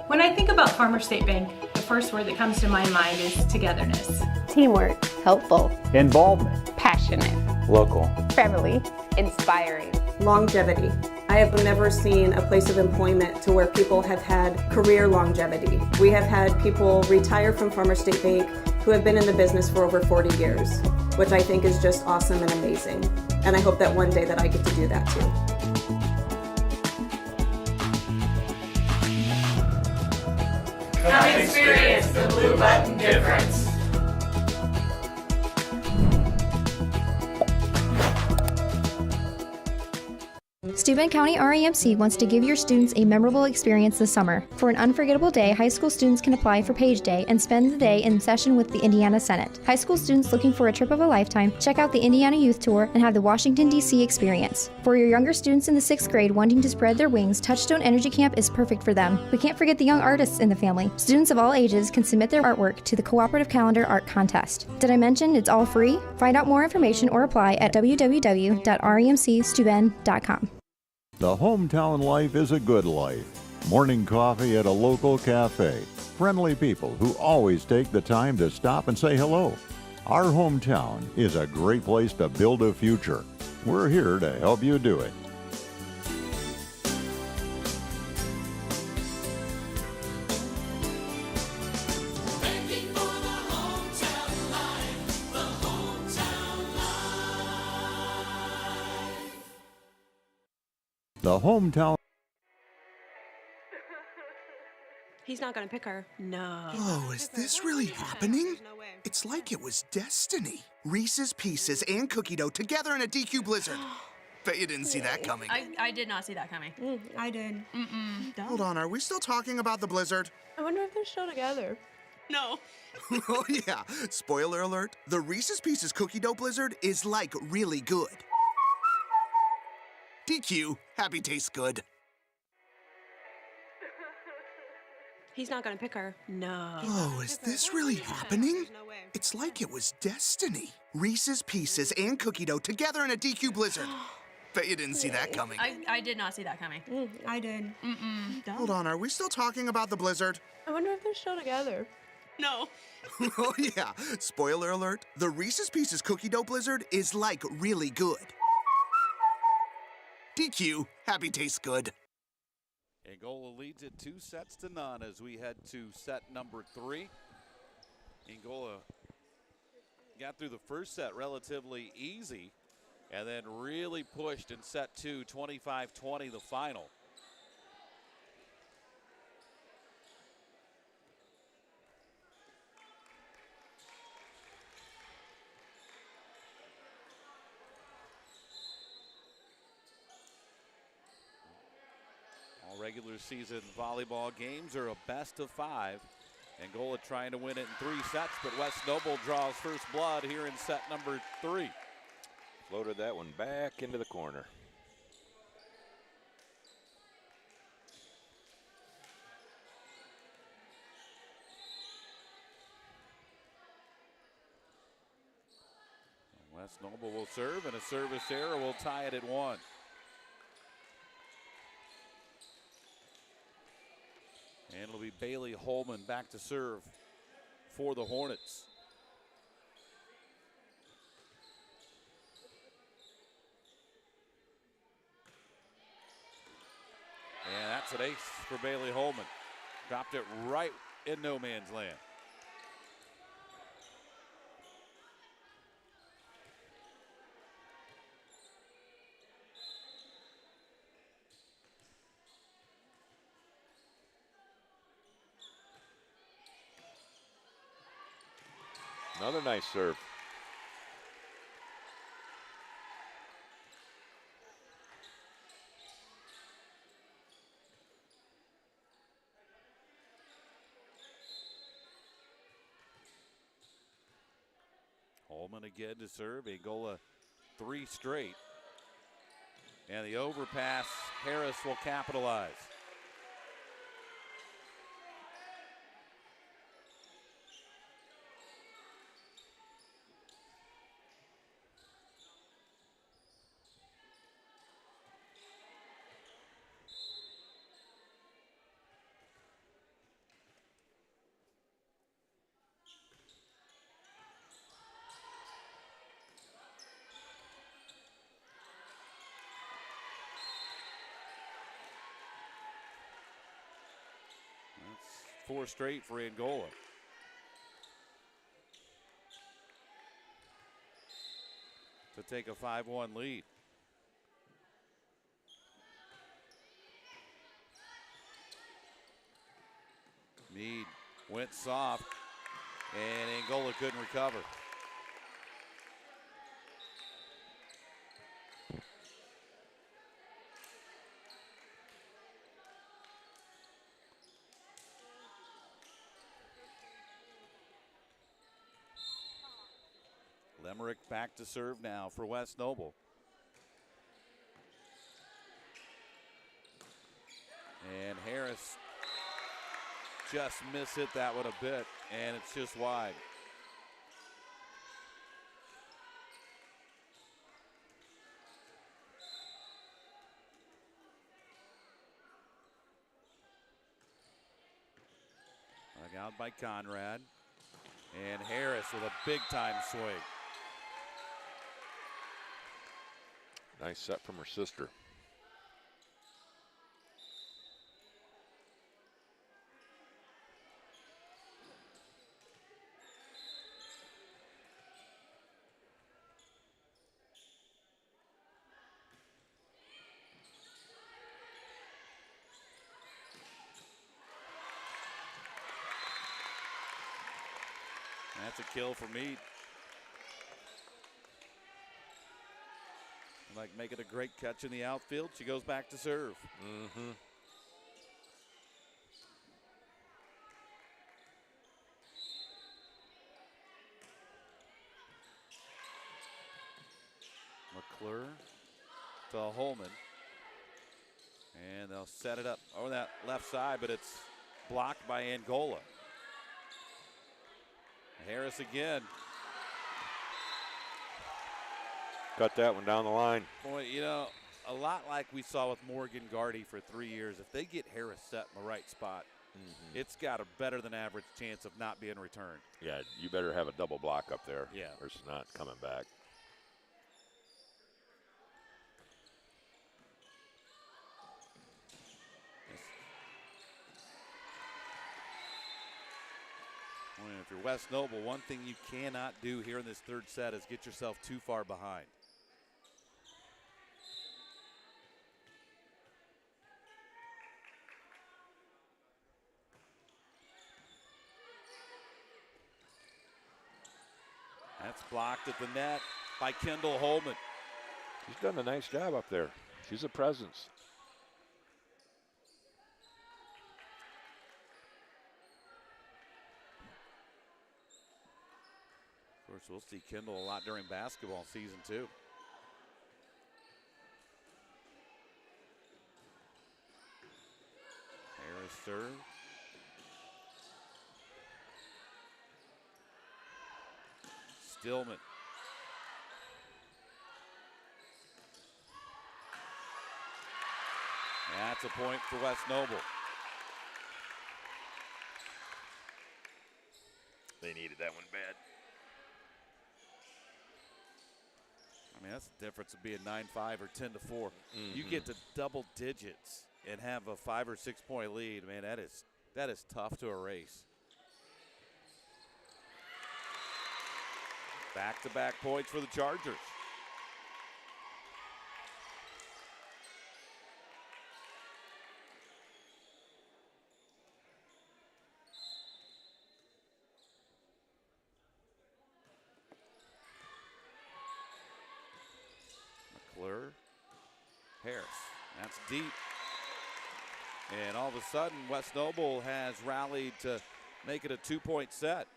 When I think about Farmer State Bank, the first word that comes to my mind is togetherness. Teamwork. Helpful. Involvement. Passionate. Local. Family. Inspiring. Longevity. I have never seen a place of employment to where people have had career longevity. We have had people retire from Farmer State Bank who have been in the business for over 40 years, which I think is just awesome and amazing. And I hope that one day that I get to do that too. Come experience the Blue Button difference. Steuben County REMC wants to give your students a memorable experience this summer. For an unforgettable day, high school students can apply for Page Day and spend the day in session with the Indiana Senate. High school students looking for a trip of a lifetime, check out the Indiana Youth Tour and have the Washington, D.C. experience. For your younger students in the 6th grade wanting to spread their wings, Touchstone Energy Camp is perfect for them. We can't forget the young artists in the family. Students of all ages can submit their artwork to the Cooperative Calendar Art Contest. Did I mention it's all free? Find out more information or apply at www.remcsteuben.com. The hometown life is a good life. Morning coffee at a local cafe. friendly people who always take the time to stop and say hello. Our hometown is a great place to build a future. We're here to help you do it. The hometown. He's not gonna pick her. No. Oh, is this really happening? It's like it was destiny. Reese's Pieces and cookie dough together in a DQ blizzard. Bet you didn't see that coming. I did not see that coming. I did. Hold on, are we still talking about the blizzard? I wonder if they're still together. No. Oh yeah, spoiler alert, the Reese's Pieces cookie dough blizzard is like really good. DQ, happy tastes good. He's not gonna pick her. No. Oh, is this really happening? It's like it was destiny. Reese's Pieces and cookie dough together in a DQ blizzard. Bet you didn't see that coming. I did not see that coming. I did. Hold on, are we still talking about the blizzard? I wonder if they're still together. No. Oh yeah, spoiler alert, the Reese's Pieces cookie dough blizzard is like really good. DQ, happy tastes good. Angola leads it 2-0 as we head to set number 3. Angola got through the first set relatively easy and then really pushed in set 2, 25-20 the final. All regular season volleyball games are a best of 5. Angola trying to win it in 3 sets, but West Noble draws first blood here in set number 3. Floated that one back into the corner. West Noble will serve, and a service error will tie it at 1. And it'll be Bailey Holman back to serve for the Hornets. And that's an ace for Bailey Holman. Dropped it right in no man's land. Another nice serve. Holman again to serve. Angola 3 straight. And the overpass, Harris will capitalize. That's 4 straight for Angola. To take a 5-1 lead. Meade went soft, and Angola couldn't recover. Lemerick back to serve now for West Noble. And Harris just mishit that one a bit, and it's just wide. Dug out by Conrad. And Harris with a big-time swing. Nice set from her sister. That's a kill for Meade. Like making a great catch in the outfield. She goes back to serve. Mm-hmm. McClure to Holman. And they'll set it up over that left side, but it's blocked by Angola. Harris again. Cut that one down the line. Boy, you know, a lot like we saw with Morgan Gardy for 3 years. If they get Harris set in the right spot, it's got a better than average chance of not being returned. Yeah, you better have a double block up there. Yeah. Or it's not coming back. Well, if you're West Noble, one thing you cannot do here in this third set is get yourself too far behind. That's blocked at the net by Kendall Holman. She's done a nice job up there. She's a presence. Of course, we'll see Kendall a lot during basketball season too. Harris serve. Stillman. That's a point for West Noble. They needed that one bad. I mean, that's the difference of being 9-5 or 10-4. You get to double digits and have a 5 or 6 point lead. Man, that is tough to erase. Back-to-back points for the Chargers. McClure. Harris. That's deep. And all of a sudden, West Noble has rallied to make it a 2-point set.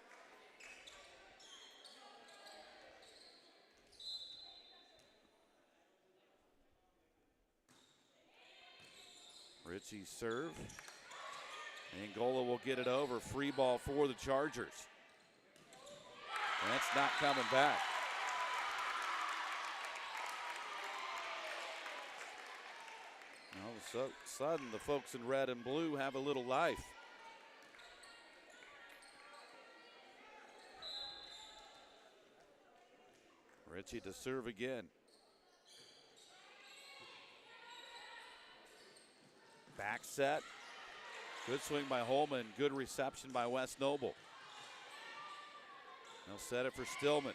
Ritchie serve. Angola will get it over. Free ball for the Chargers. And that's not coming back. All of a sudden, the folks in red and blue have a little life. Ritchie to serve again. Back set. Good swing by Holman. Good reception by West Noble. They'll set it for Stillman.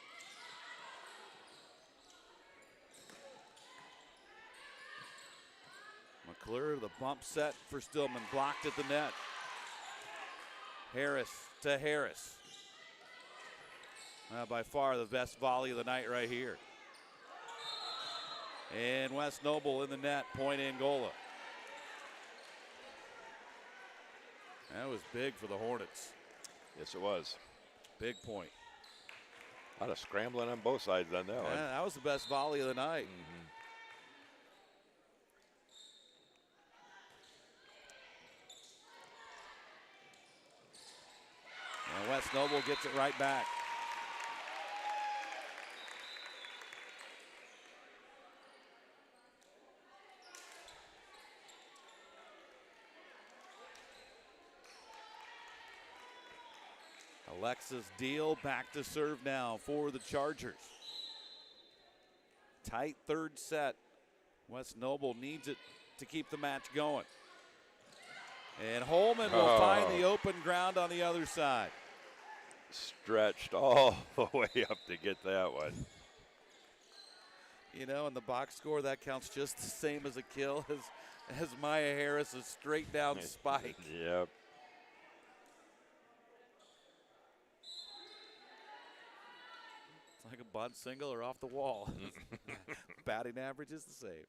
McClure, the bump set for Stillman. Blocked at the net. Harris to Harris. By far the best volley of the night right here. And West Noble in the net. Point Angola. That was big for the Hornets. Yes, it was. Big point. A lot of scrambling on both sides on that one. That was the best volley of the night. And West Noble gets it right back. Alexis Deal back to serve now for the Chargers. Tight third set. West Noble needs it to keep the match going. And Holman will find the open ground on the other side. Stretched all the way up to get that one. You know, in the box score, that counts just the same as a kill as Maya Harris, a straight down spike. Yep. It's like a bunt single or off the wall. Batting average is the same.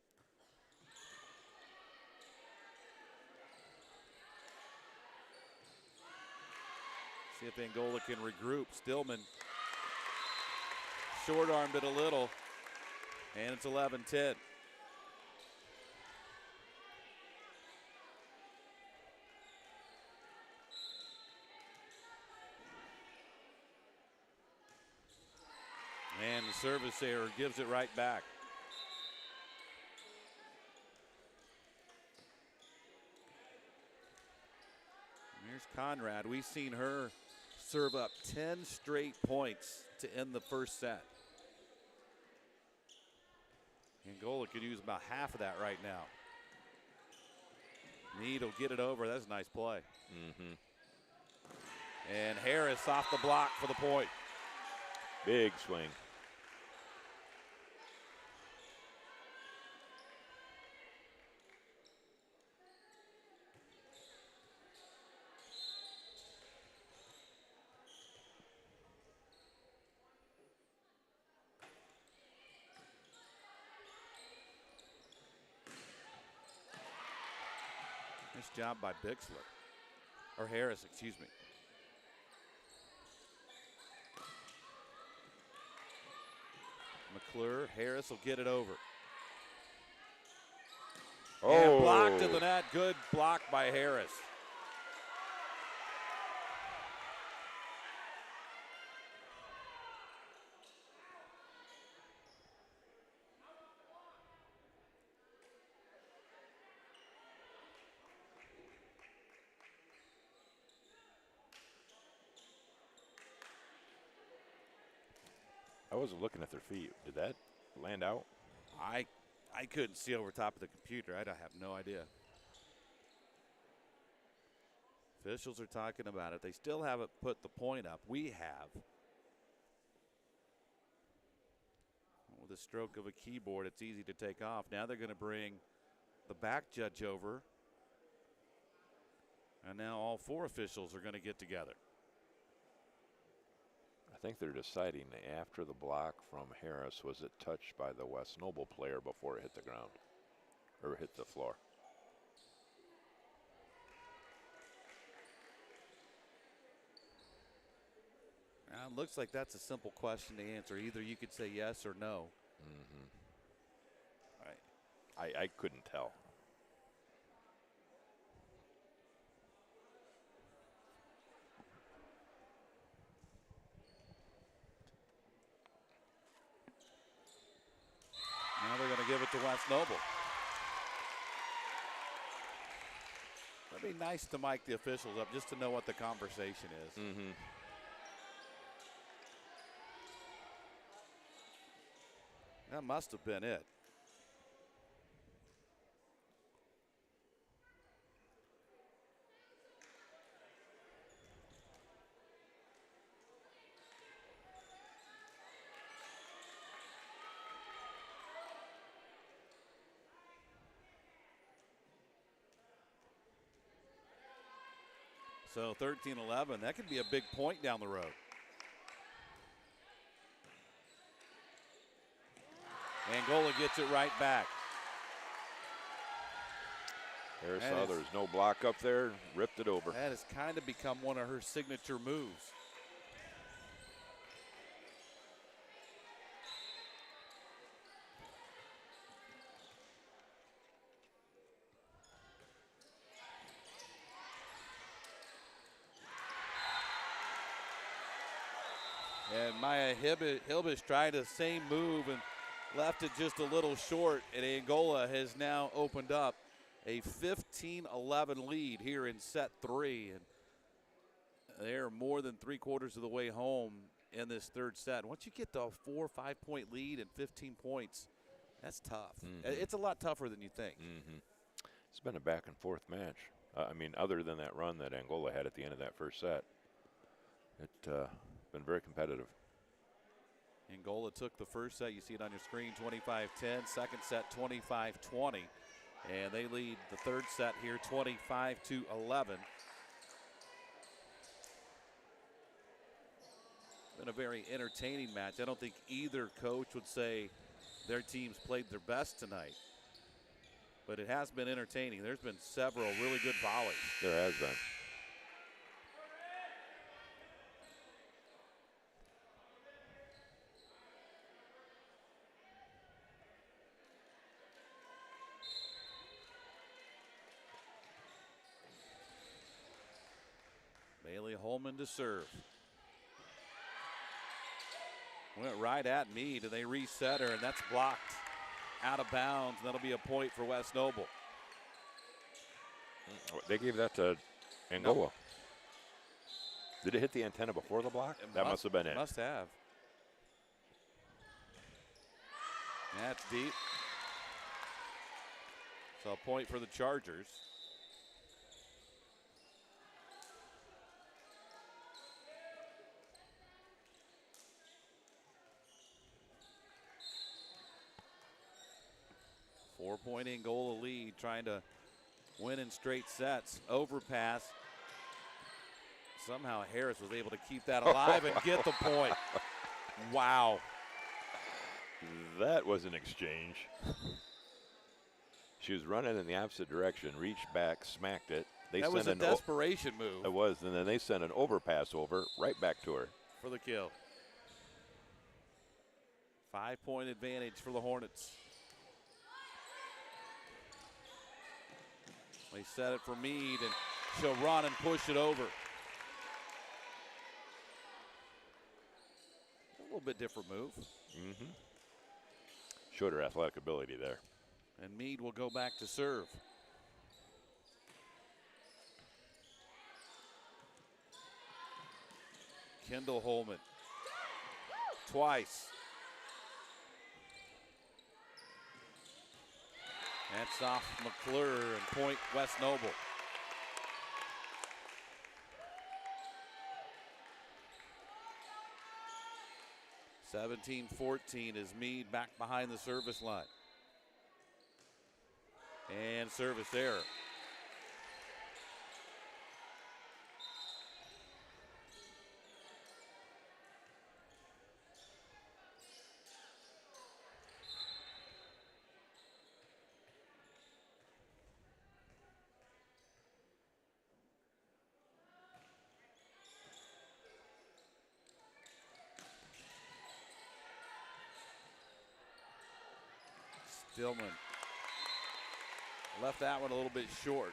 See if Angola can regroup. Stillman short-armed it a little, and it's 11-10. And the service error gives it right back. Here's Conrad. We've seen her serve up 10 straight points to end the first set. Angola could use about half of that right now. Meade will get it over. That's a nice play. And Harris off the block for the point. Big swing. Nice job by Bixler. Or Harris, excuse me. McClure, Harris will get it over. And blocked to the net. Good block by Harris. I wasn't looking at their feet. Did that land out? I couldn't see over top of the computer. I have no idea. Officials are talking about it. They still haven't put the point up. We have. With a stroke of a keyboard, it's easy to take off. Now they're going to bring the back judge over. And now all four officials are going to get together. I think they're deciding after the block from Harris, was it touched by the West Noble player before it hit the ground or hit the floor? Now, it looks like that's a simple question to answer. Either you could say yes or no. I couldn't tell. Now they're going to give it to West Noble. That'd be nice to mic the officials up just to know what the conversation is. That must have been it. So 13-11, that could be a big point down the road. Angola gets it right back. Harris saw there was no block up there, ripped it over. That has kind of become one of her signature moves. And Maya Hilbish tried the same move and left it just a little short, and Angola has now opened up a 15-11 lead here in set 3. And They're more than 3/4 of the way home in this third set. Once you get to a 4 or 5 point lead and 15 points, that's tough. It's a lot tougher than you think. It's been a back and forth match. I mean, other than that run that Angola had at the end of that first set, it's been very competitive. Angola took the first set. You see it on your screen, 25-10. Second set, 25-20. And they lead the third set here, 25-11. Been a very entertaining match. I don't think either coach would say their teams played their best tonight, but it has been entertaining. There's been several really good volleys. There has been. Bailey Holman to serve. Went right at Meade, and they reset her, and that's blocked out of bounds, and that'll be a point for West Noble. They gave that to Angola. No. Did it hit the antenna before the block? That must have been it. Must have. That's deep. So a point for the Chargers. Four-point Angola lead, trying to win in straight sets. Overpass. Somehow Harris was able to keep that alive and get the point. Wow. That was an exchange. She was running in the opposite direction, reached back, smacked it. That was a desperation move. It was, and then they sent an overpass over right back to her. For the kill. 5-point advantage for the Hornets. They set it for Meade, and she'll run and push it over. A little bit different move. Showed her athletic ability there. And Meade will go back to serve. Kendall Holman. Twice. That's off McClure, and point West Noble. (17-14) is Meade back behind the service line. And service error. Stillman left that one a little bit short.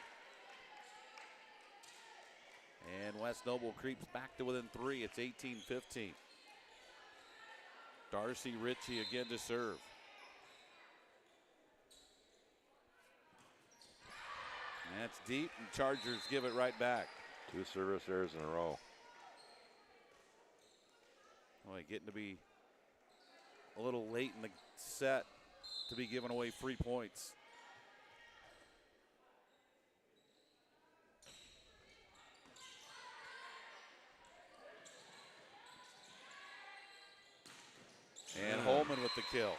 And West Noble creeps back to within 3. It's 18-15. Darcy Ritchie again to serve. And that's deep, and Chargers give it right back. 2 service errors in a row. Boy, getting to be a little late in the set to be giving away free points. And Holman with the kill.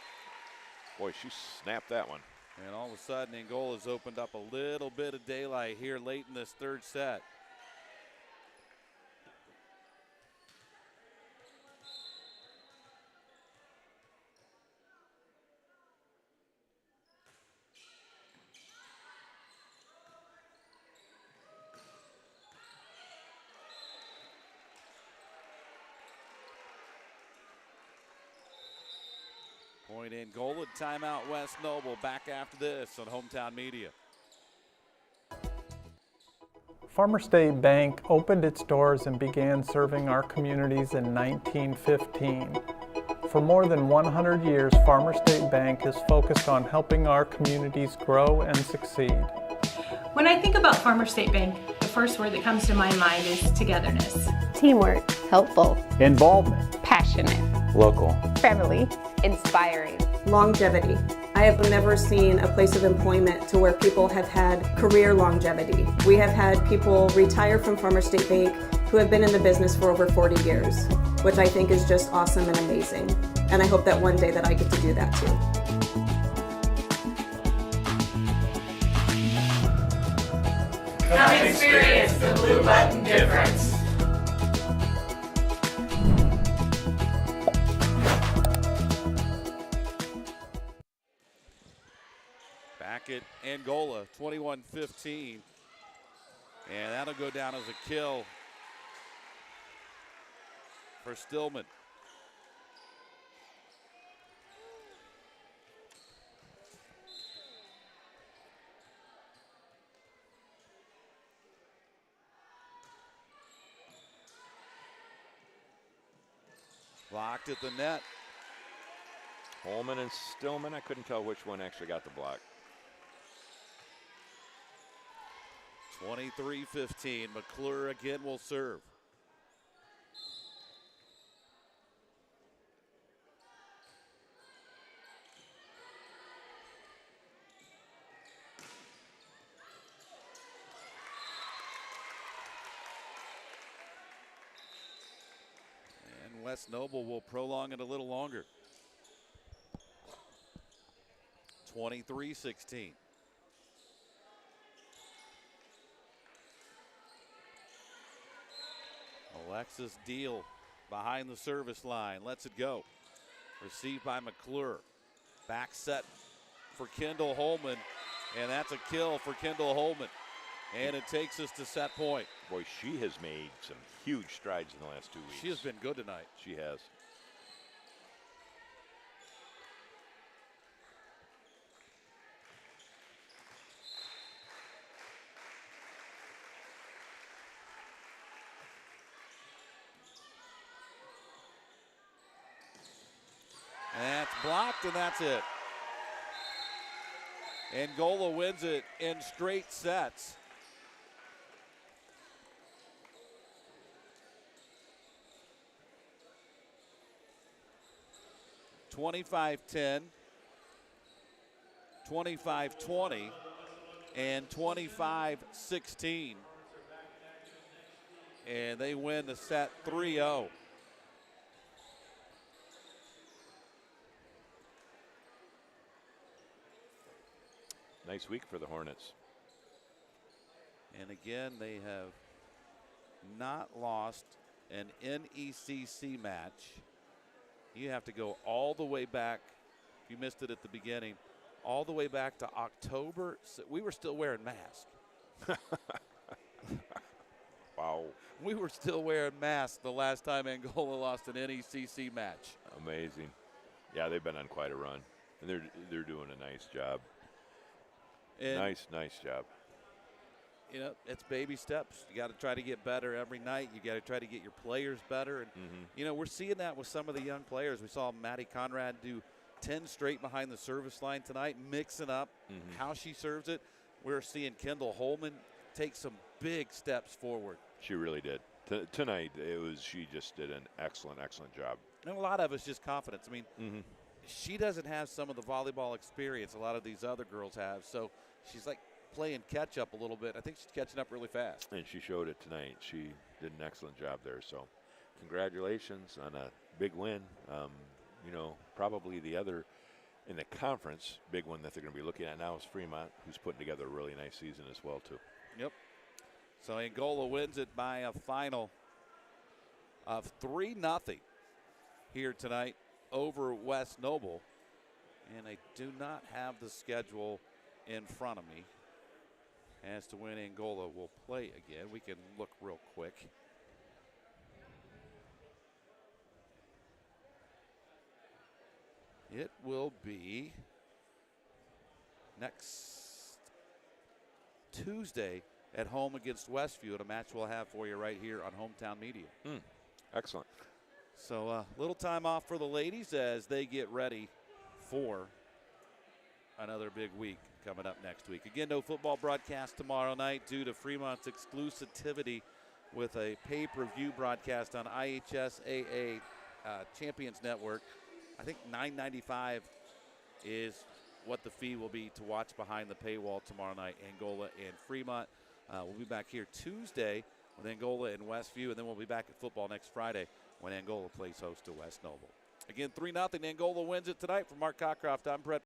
Boy, she snapped that one. And all of a sudden, Angola's opened up a little bit of daylight here late in this third set. Point Angola, timeout West Noble. Back after this on Hometown Media. Farmer State Bank opened its doors and began serving our communities in 1915. For more than 100 years, Farmer State Bank is focused on helping our communities grow and succeed. When I think about Farmer State Bank, the first word that comes to my mind is togetherness. Teamwork. Helpful. Involvement. Passionate. Local. Family. Inspiring. Longevity. I have never seen a place of employment to where people have had career longevity. We have had people retire from Farmers State Bank who have been in the business for over 40 years, which I think is just awesome and amazing. And I hope that one day that I get to do that too. Come experience the blue button difference. Back at Angola, 21-15. And that'll go down as a kill for Stillman. Blocked at the net. Holman and Stillman, I couldn't tell which one actually got the block. 23-15. McClure again will serve. And West Noble will prolong it a little longer. 23-16. Alexis Deal behind the service line. Lets it go. Received by McClure. Back set for Kendall Holman. And that's a kill for Kendall Holman. And it takes us to set point. Boy, she has made some huge strides in the last 2 weeks. She has been good tonight. She has. And that's blocked, and that's it. Angola wins it in straight sets. (25-10), 25-20, and 25-16. And they win the set 3-0. Nice week for the Hornets. And again, they have not lost an NECC match. You have to go all the way back. If you missed it at the beginning, all the way back to October. So we were still wearing masks. Wow. We were still wearing masks the last time Angola lost an NECC match. Amazing. Yeah, they've been on quite a run, and they're doing a nice job. And nice job. You know, it's baby steps. You got to try to get better every night. You got to try to get your players better. And, you know, we're seeing that with some of the young players. We saw Maddie Conrad do 10 straight behind the service line tonight, mixing up how she serves it. We're seeing Kendall Holman take some big steps forward. She really did. Tonight, she just did an excellent job. And a lot of it's just confidence. I mean, she doesn't have some of the volleyball experience a lot of these other girls have. So she's like playing catch up a little bit. I think she's catching up really fast. And she showed it tonight. She did an excellent job there. So congratulations on a big win. You know, probably the other in the conference, big one that they're going to be looking at now is Fremont, who's putting together a really nice season as well, too. Yep. So Angola wins it by a final of 3-0 here tonight over West Noble. And I do not have the schedule in front of me as to when Angola will play again. We can look real quick. It will be next Tuesday at home against Westview, at a match we'll have for you right here on Hometown Media. Excellent. So a little time off for the ladies as they get ready for another big week coming up next week. Again, no football broadcast tomorrow night due to Fremont's exclusivity with a pay-per-view broadcast on IHSAA Champions Network. I think $9.95 is what the fee will be to watch behind the paywall tomorrow night, Angola and Fremont. We'll be back here Tuesday with Angola and Westview, and then we'll be back at football next Friday when Angola plays host to West Noble. Again, 3-0. Angola wins it tonight. For Mark Cockcroft, I'm Brett